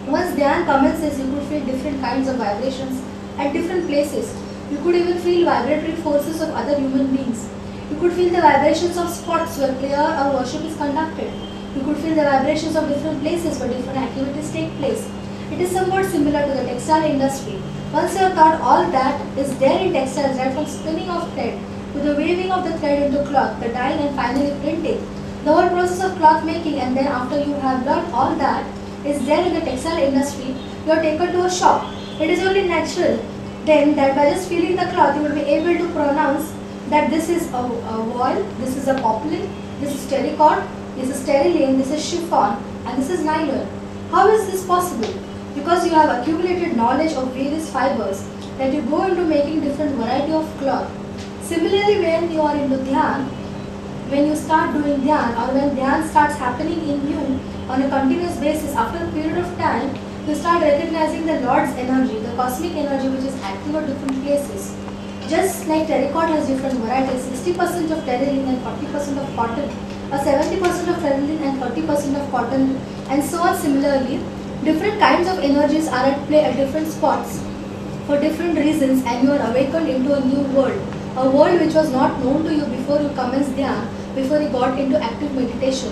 Once dhyan commences, you could feel different kinds of vibrations at different places. You could even feel vibratory forces of other human beings. You could feel the vibrations of spots where prayer or worship is conducted. You could feel the vibrations of different places where different activities take place. It is somewhat similar to the textile industry. Once you have thought all that is there in textiles, right from spinning of thread to the weaving of the thread into cloth, the dyeing and finally printing, the whole process of cloth making, and then after you have learned all that is there in the textile industry, you are taken to a shop. It is only natural then that by just feeling the cloth, you will be able to pronounce that this is a voile, this is a poplin, this is terracotta, this is terylene, this is chiffon, and this is nylon. How is this possible? Because you have accumulated knowledge of various fibers that you go into making different variety of cloth. Similarly, when you are into dhyan, when you start doing dhyan or when dhyan starts happening in you on a continuous basis, after a period of time, you start recognizing the Lord's energy, the cosmic energy which is active at different places. Just like terracotta has different varieties, 60% of terraline and 40% of cotton, or 70% of terraline and 30% of cotton, and so on. Similarly, different kinds of energies are at play at different spots for different reasons, and you are awakened into a new world, a world which was not known to you before you commenced Dhyan, before you got into active meditation.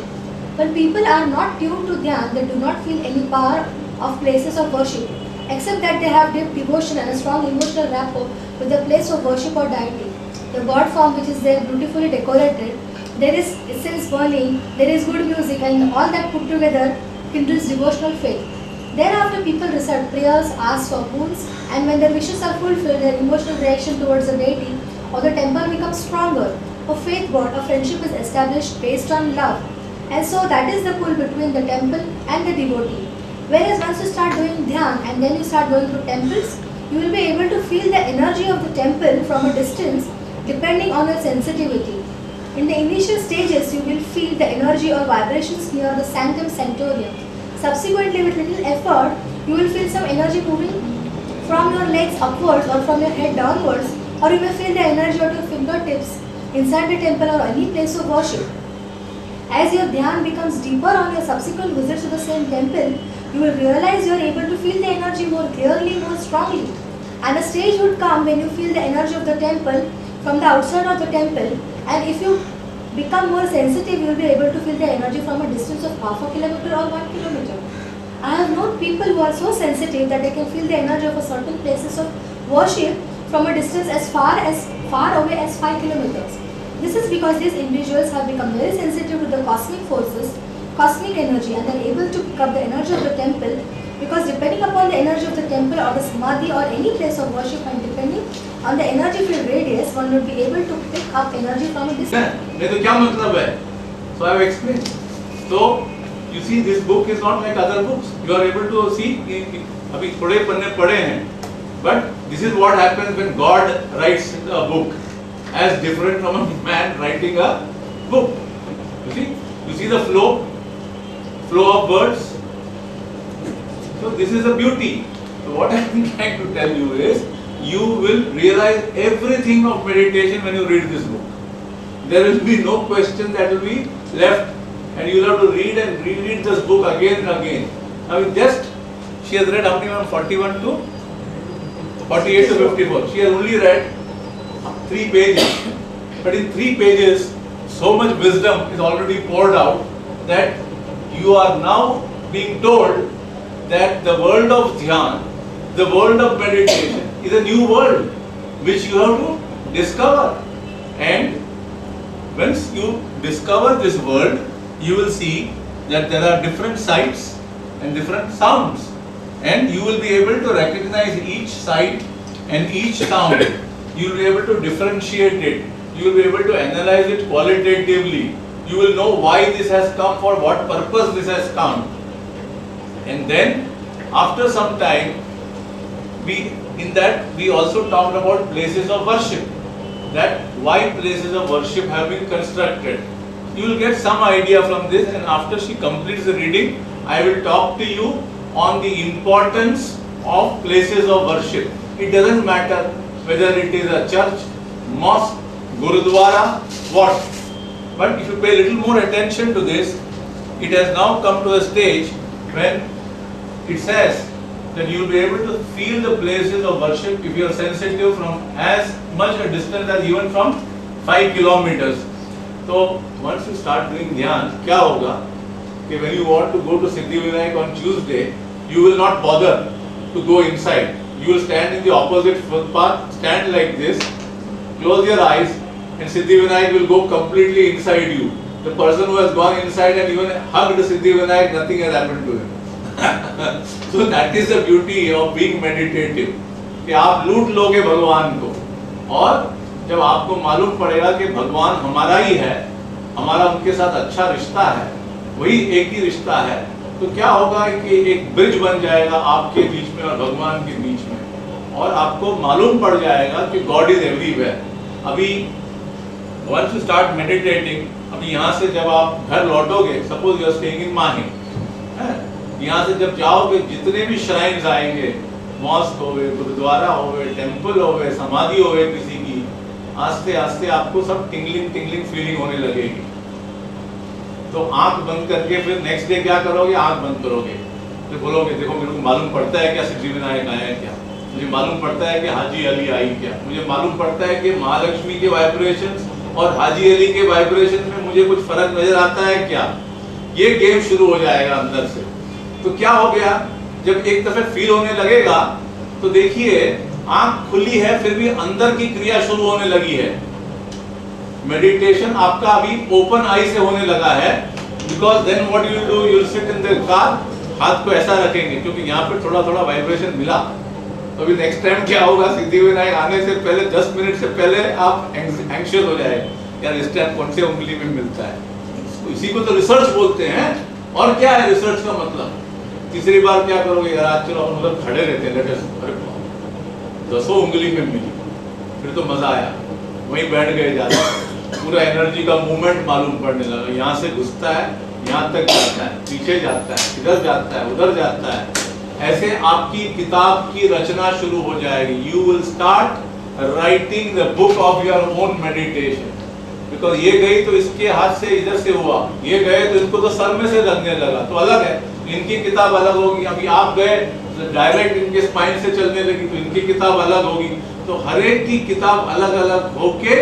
When people are not tuned to Dhyan, they do not feel any power of places of worship, except that they have deep devotion and a strong emotional rapport with the place of worship or deity. The god form which is there beautifully decorated, there is incense burning, there is good music, and all that put together kindles devotional faith. Thereafter people recite prayers, ask for boons, and when their wishes are fulfilled, their emotional reaction towards the deity or the temple becomes stronger. A faith bond, a friendship is established based on love. And so that is the pull between the temple and the devotee. Whereas once you start doing Dhyan and then you start going to temples, you will be able to feel the energy of the temple from a distance depending on your sensitivity. In the initial stages, you will feel the energy or vibrations near the sanctum sanctorium. Subsequently, with little effort, you will feel some energy moving from your legs upwards or from your head downwards, or you may feel the energy at your fingertips inside the temple or any place of worship. As your Dhyan becomes deeper on your subsequent visits to the same temple, you will realize you are able to feel the energy more clearly, more strongly. And a stage would come when you feel the energy of the temple from the outside of the temple, and if you become more sensitive, you will be able to feel the energy from a distance of half a kilometer or 1 kilometer. I have known people who are so sensitive that they can feel the energy of a certain places of worship from a distance as far away as 5 kilometers. This is because these individuals have become very sensitive to the cosmic forces, cosmic energy, and they are able to pick up the energy of the temple, because depending upon the energy of the temple or the samadhi or any place of worship, and depending on the energy field radius, one would be able to pick up energy from a distance. नहीं तो क्या मतलब है? So I have explained. So you see, this book is not like other books. You are able to see. अभी थोड़े पन्ने पढ़े हैं, but this is what happens when God writes a book, as different from a man writing a book. You see the flow of words. So this is the beauty. So what I am trying to tell you is, you will realize everything of meditation when you read this book. There will be no question that will be left, and you will have to read and reread this book again and again. I mean, she has read how many, 41 to 48 to 54. She has only read 3 pages, but in 3 pages, so much wisdom is already poured out that you are now being told that the world of Dhyan, the world of meditation is a new world which you have to discover. And once you discover this world, you will see that there are different sights and different sounds, and you will be able to recognize each sight and each sound. You will be able to differentiate it. You will be able to analyze it qualitatively. You will know why this has come, for what purpose this has come. And then after some time, we also talked about places of worship, that why places of worship have been constructed. You will get some idea from this, and after she completes the reading, I will talk to you on the importance of places of worship. It doesn't matter whether it is a church, mosque, gurudwara, what. But if you pay a little more attention to this, it has now come to a stage when it says that you will be able to feel the places of worship if you are sensitive from as much a distance as even from 5 kilometers. So once you start doing Dhyan, क्या होगा कि when you want to go to Siddhivinayak on Tuesday, you will not bother to go inside. You will stand in the opposite footpath, stand like this, close your eyes, and Siddhivinayak will go completely inside you. The person who has gone inside and even hugged Siddhivinayak, nothing has happened to him. So that is the beauty of being meditative, कि आप लूट लोगे भगवान को, और जब आपको मालूम पड़ेगा कि भगवान हमारा ही है, हमारा उनके साथ अच्छा रिश्ता है, वही एक ही रिश्ता है, तो क्या होगा कि एक ब्रिज बन जाएगा आपके बीच में और भगवान के बीच में, और आपको मालूम पड़ जाएगा कि गॉड इज एवरीवेयर. अभी once you start meditating, अभी यहाँ से जब आप घर लौटोगे, suppose you are staying in Mahi, यहाँ से जब जाओगे, जितने भी श्राइन्स आएंगे, मॉस्क होवे, गुरुद्वारा होवे, टेम्पल होवे, समाधि होवे किसी की, आस्ते आस्ते आपको सब टिंगलिंग टिंगलिंग फीलिंग होने लगेगी। तो आंख बंद करके फिर नेक्स्ट डे क्या करोगे, आंख बंद करोगे, फिर बोलोगे देखो मेरे को मालूम पड़ता है क्या सिद्धिविनायक आया है, क्या मुझे मालूम पड़ता है कि हाजी अली आई, क्या मुझे मालूम पड़ता है कि महालक्ष्मी के वाइब्रेशंस और हाजी अली के वाइब्रेशन में मुझे कुछ फर्क नजर आता है क्या। ये गेम शुरू हो जाएगा अंदर से। तो क्या हो गया, जब एक दफे फील होने लगेगा तो देखिए आंख खुली है फिर भी अंदर की क्रिया शुरू होने लगी है। मेडिटेशन आपका अभी ओपन आई से होने लगा है, because then what you do, you sit in the car, हाथ को ऐसा रखेंगे क्योंकि यहाँ पे थोड़ा थोड़ा वाइब्रेशन मिला। तो अभी नेक्स्ट टाइम क्या होगा, सिद्धिविनायक आने से पहले 10 मिनट से पहले आप एंग्शियस हो जाएंगे, यार इस टाइम कौन से उंगली में मिलता है। तो इसी को तो रिसर्च बोलते हैं। और क्या है रिसर्च का मतलब, तीसरी बार क्या करोगे, यार आज चलो मतलब खड़े रहते हैं, अरे 10 उंगली में मिली, फिर तो मजा आया, वहीं बैठ गए जाते, पूरा एनर्जी का मूवमेंट मालूम पड़ने लगा, यहाँ से घुसता है, यहाँ तक जाता है, पीछे जाता है, इधर जाता है, उधर जाता है। ऐसे आपकी किताब की रचना शुरू हो जाएगी। You will start writing the book of your own meditation. Because ये गई तो इसके हाथ से इधर से हुआ, ये गए तो इनको तो सर में से लगने लगा, तो अलग है, इनकी किताब अलग होगी। अभी आप गए डायरेक्ट इनके स्पाइन से चलने लगी तो इनकी किताब अलग होगी। तो हर एक की किताब अलग अलग होके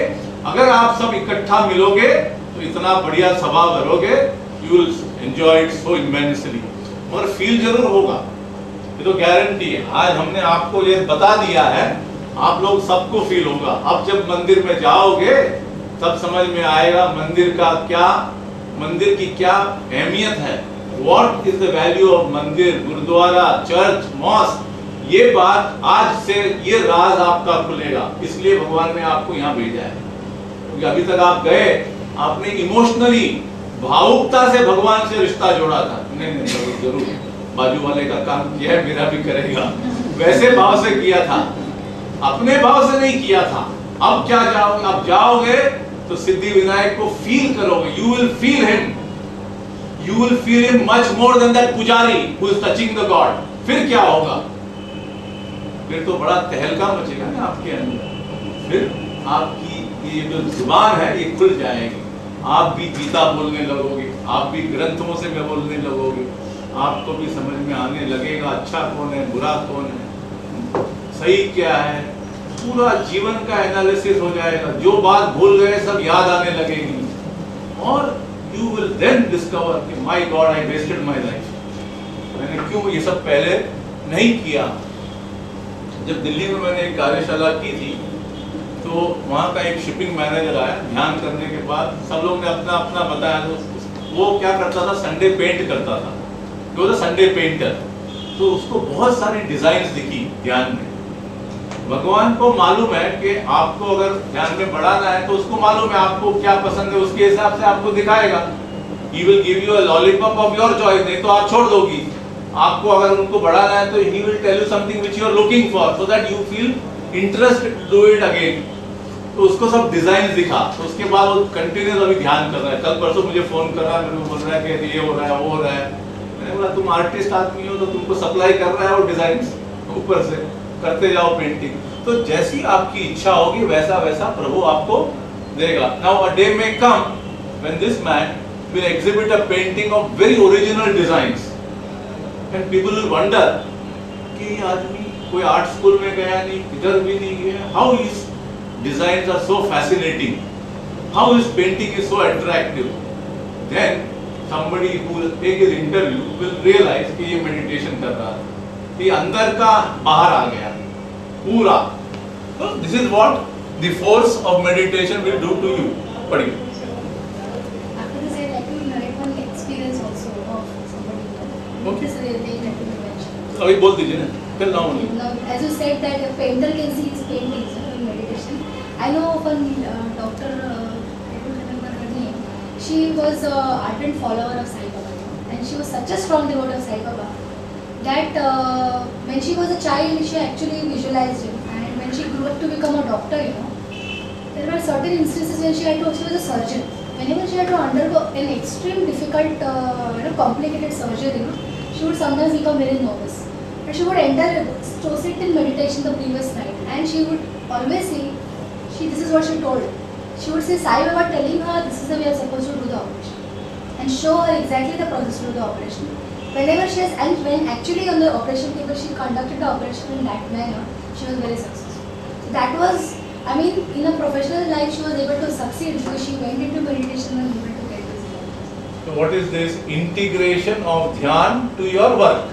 अगर आप सब इकट्ठा मिलोगे तो इतना बढ़िया सभा भरोगे, you will enjoy it so immensely. मगर फील जरूर होगा, ये तो गारंटी है। आज हमने आपको ये बता दिया है, आप लोग सबको फील होगा। अब जब मंदिर में जाओगे तब समझ में आएगा मंदिर का क्या, मंदिर की क्या अहमियत है। What is the value of मंदिर, गुरुद्वारा, चर्च, मॉस्क। ये बात आज से, ये राज आपका खुलेगा, इसलिए भगवान ने आपको यहाँ भेजा है। क्योंकि अभी तक आप गए, आपने इमोशनली भावुकता से भगवान से रिश्ता जोड़ा था, नहीं जरूर बाजू वाले का काम किया है, मेरा भी करेगा, वैसे भाव से किया था, अपने भाव से नहीं किया था। अब क्या जाओगे, अब जाओगे तो सिद्धिविनायक को फील करोगे, you will feel him, you will feel him much more than that pujari who is touching the god। फिर क्या होगा, फिर तो बड़ा तहलका मचेगा ना आपके अंदर। फिर आपकी ये जो जुबान है ये खुल जाएगी, आप भी गीता बोलने लगोगे, आप भी ग्रंथों से में बोलने लगोगे, आपको भी समझ में आने लगेगा अच्छा कौन है, बुरा कौन है, सही क्या है। पूरा जीवन का एनालिसिस हो जाएगा, जो बात भूल गए सब याद आने लगेगी। और you will then discover कि my God I wasted my life, मैंने क्यों ये सब पहले नहीं किया। जब दिल्ली में मैंने एक कार्यशाला की थी तो वहाँ का एक शिपिंग मैनेजर आया, ध्यान करने के बाद सब लोग ने अपना अपना बताया। तो वो क्या करता था, संडे पेंट करता था, वो था संडे पेंटर। तो उसको बहुत सारी डिजाइन दिखी ध्यान में। भगवान को मालूम है कि आपको अगर ध्यान में बढ़ाना है तो उसको मालूम है आपको क्या पसंद है, उसके हिसाब से आपको दिखाएगा। He will give you a lollipop of your choice, नहीं तो आप छोड़ दोगी। आपको अगर उनको बढ़ाना है तो he will tell you something which you are looking for, so that you feel interested to do it again। तो उसको सब डिजाइन दिखा, तो उसके बाद वो कंटिन्यूस अभी ध्यान कर रहा है। कल परसों मुझे फोन कर रहा है, मेरे को बोल रहा है कि ये हो रहा है वो हो रहा है। मैंने बोला तुम आर्टिस्ट आदमी हो तो तुमको सप्लाई कर रहा है वो डिजाइन, ऊपर से करते जाओ पेंटिंग। तो जैसी आपकी इच्छा होगी वैसा वैसा प्रभु आपको देगा। नाउ अ डे में come when this man will exhibit a painting of very original designs and people will wonder कि ये आदमी कोई आर्ट स्कूल में गया नहीं, इधर भी नहीं गया, how his designs are so fascinating, how his painting is so attractive. Then somebody who will take his interview will realize कि ये मेडिटेशन कर रहा है, ये अंदर का बाहर आ गया पूरा। तो this is what the force of meditation will do to you. पढ़िए। After this, I'd like to narrate one experience also of somebody. Okay. This is the thing that you mentioned. अभी बोल दीजिए ना, फिर ना बोलिए। Now, as you said that a painter can see his paintings in meditation. I know of one doctor, I don't remember her name. She was an ardent follower of Sai Baba, and she was such a strong devotee of Sai Baba that when she was a child, she actually visualized him, and when she grew up to become a doctor, there were certain instances when she was a surgeon. Whenever she had to undergo an extreme difficult, complicated surgery, she would sometimes become very nervous. But she would enter, so sit in meditation the previous night, and she would always say, this is what she told. She would say, Sai Baba telling her this is the way you are supposed to do the operation, and show her exactly the process to do the operation. Whenever she has, and when actually on the operation table she conducted the operation in that manner, she was very successful. So that was, I mean, in a professional life she was able to succeed because she went into meditation and able to get results. So what is this integration of dhyan to your work?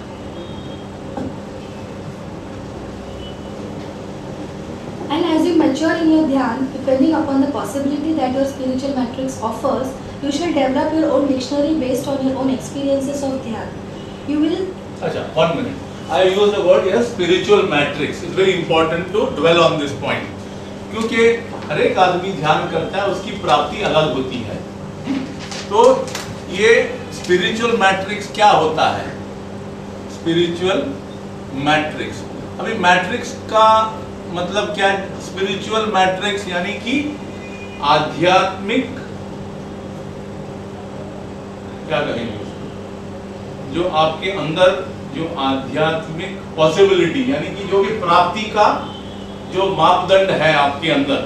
And as you mature in your dhyan, depending upon the possibility that your spiritual matrix offers, you shall develop your own dictionary based on your own experiences of dhyan. You will. Acha, 1 minute. I use the word here spiritual matrix. It's very important to dwell on this point. क्योंकि हर एक आदमी ध्यान करता है, उसकी प्राप्ति अलग होती है. तो ये स्पिरिचुअल मैट्रिक्स क्या होता है? Spiritual matrix. अभी मैट्रिक्स का मतलब क्या है? स्पिरिचुअल मैट्रिक्स यानी कि आध्यात्मिक, क्या कहेंगे उसको, जो आपके अंदर जो आध्यात्मिक पॉसिबिलिटी यानी कि जो भी प्राप्ति का जो मापदंड है आपके अंदर.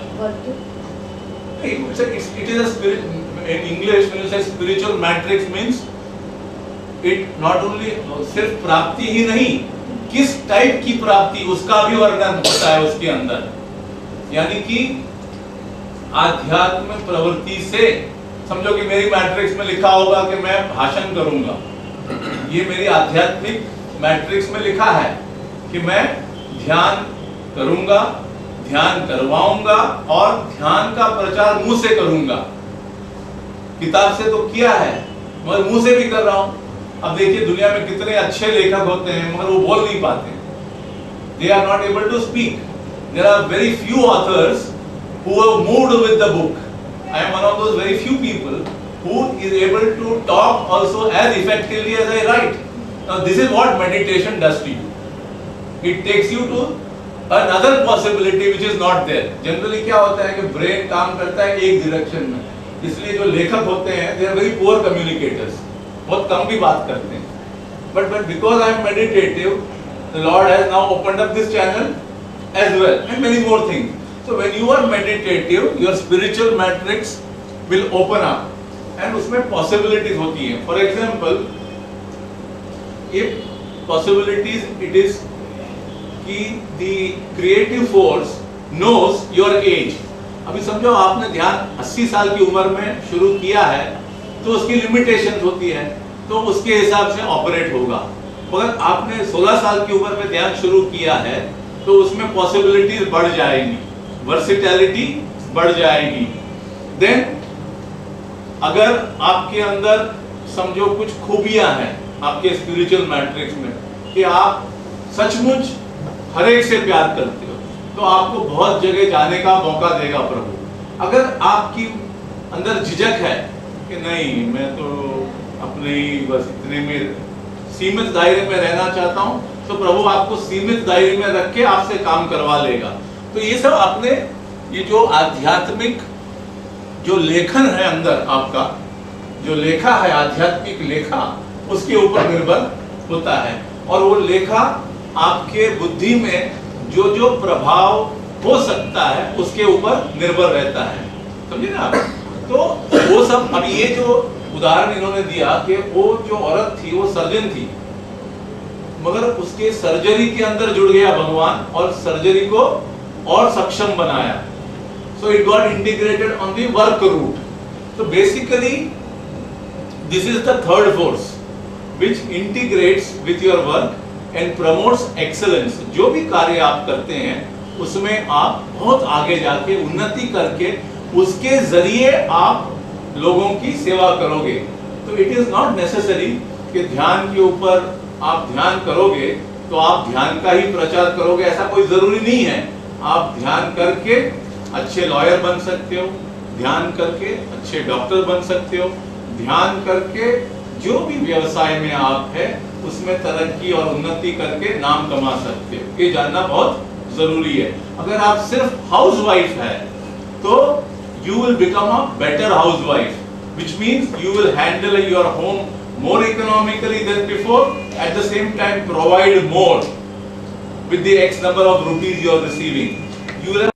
It is a spirit. In English, when you say spiritual matrix means it not only सिर्फ प्राप्ति ही नहीं, किस टाइप की प्राप्ति उसका भी वर्णन होता है उसके अंदर. यानी कि आध्यात्म प्रवृत्ति से, समझो कि मेरी मैट्रिक्स में लिखा होगा कि मैं भाषण करूंगा. ये मेरी आध्यात्मिक मैट्रिक्स में लिखा है कि मैं ध्यान करूंगा, ध्यान करवाऊंगा और ध्यान का प्रचार मुंह से करूंगा. किताब से तो किया है मगर मुंह से भी कर रहा हूं. अब देखिए दुनिया में कितने अच्छे लेखक होते हैं मगर वो बोल नहीं पाते. They are not able to speak. There are very few authors who have moved with the book. I am one of those very few people who is able to talk also as effectively as I write. Now this is what meditation does to you. It takes you to another possibility which is not there. Generally क्या होता है कि brain काम करता है एक direction में, इसलिए जो लेखक होते हैं they are very poor communicators. बहुत कम भी बात करते हैं. But because I am meditative, the Lord has now opened up this channel as well and many more things. So when you are meditative, your spiritual matrix will open up and उसमें possibilities होती हैं. For example, if possibilities it is कि the creative force knows your age. अभी समझो आपने ध्यान 80 साल की उम्र में शुरू किया है तो उसकी लिमिटेशंस होती है, तो उसके हिसाब से ऑपरेट होगा. मगर आपने 16 साल की उम्र में ध्यान शुरू किया है तो उसमें पॉसिबिलिटीज बढ़ जाएंगी, वर्सिटैलिटी बढ़ जाएगी. देन अगर आपके अंदर समझो कुछ खूबियां हैं आपके स्पिरिचुअल मैट्रिक्स में कि आप सचमुच हर एक से प्यार करते हो, तो आपको बहुत जगह जाने का मौका देगा प्रभु. अगर आपकी अंदर झिझक है कि नहीं मैं तो अपने ही बस इतने में सीमित दायरे में रहना चाहता हूं, तो प्रभु आपको सीमित दायरे में रख के आपसे काम करवा लेगा. तो ये सब आपने ये जो आध्यात्मिक जो लेखन है अंदर आपका जो लेखा है आध्यात्मिक लेखा उसके ऊपर निर्भर होता है. और वो लेखा आपके बुद्धि में जो जो प्रभाव हो सकता है उसके ऊपर निर्भर रहता है. समझे ना आप? तो वो सब, अब ये जो उदाहरण इन्होंने दिया कि वो जो औरत थी वो सर्जन थी मगर उसके सर्जरी के अंदर जुड़ गया भगवान और सर्जरी को और सक्षम बनाया. So it got integrated on the work route. तो basically this is the third force which integrates with your work and promotes excellence. जो भी कार्य आप करते हैं उसमें आप बहुत आगे जाके उन्नति करके उसके जरिए आप लोगों की सेवा करोगे. तो इट इज नॉट नेसेसरी कि ध्यान के ऊपर आप ध्यान करोगे तो आप ध्यान का ही प्रचार करोगे, ऐसा कोई जरूरी नहीं है. आप ध्यान करके अच्छे लॉयर बन सकते हो, ध्यान करके अच्छे डॉक्टर बन सकते हो, ध्यान करके जो भी व्यवसाय में आप है उसमें तरक्की और उन्नति करके नाम कमा सकते हो. ये जानना बहुत जरूरी है. अगर आप सिर्फ हाउसवाइफ है तो you will become a better housewife, which means you will handle your home more economically than before, at the same time provide more with the X number of rupees you are receiving. You will have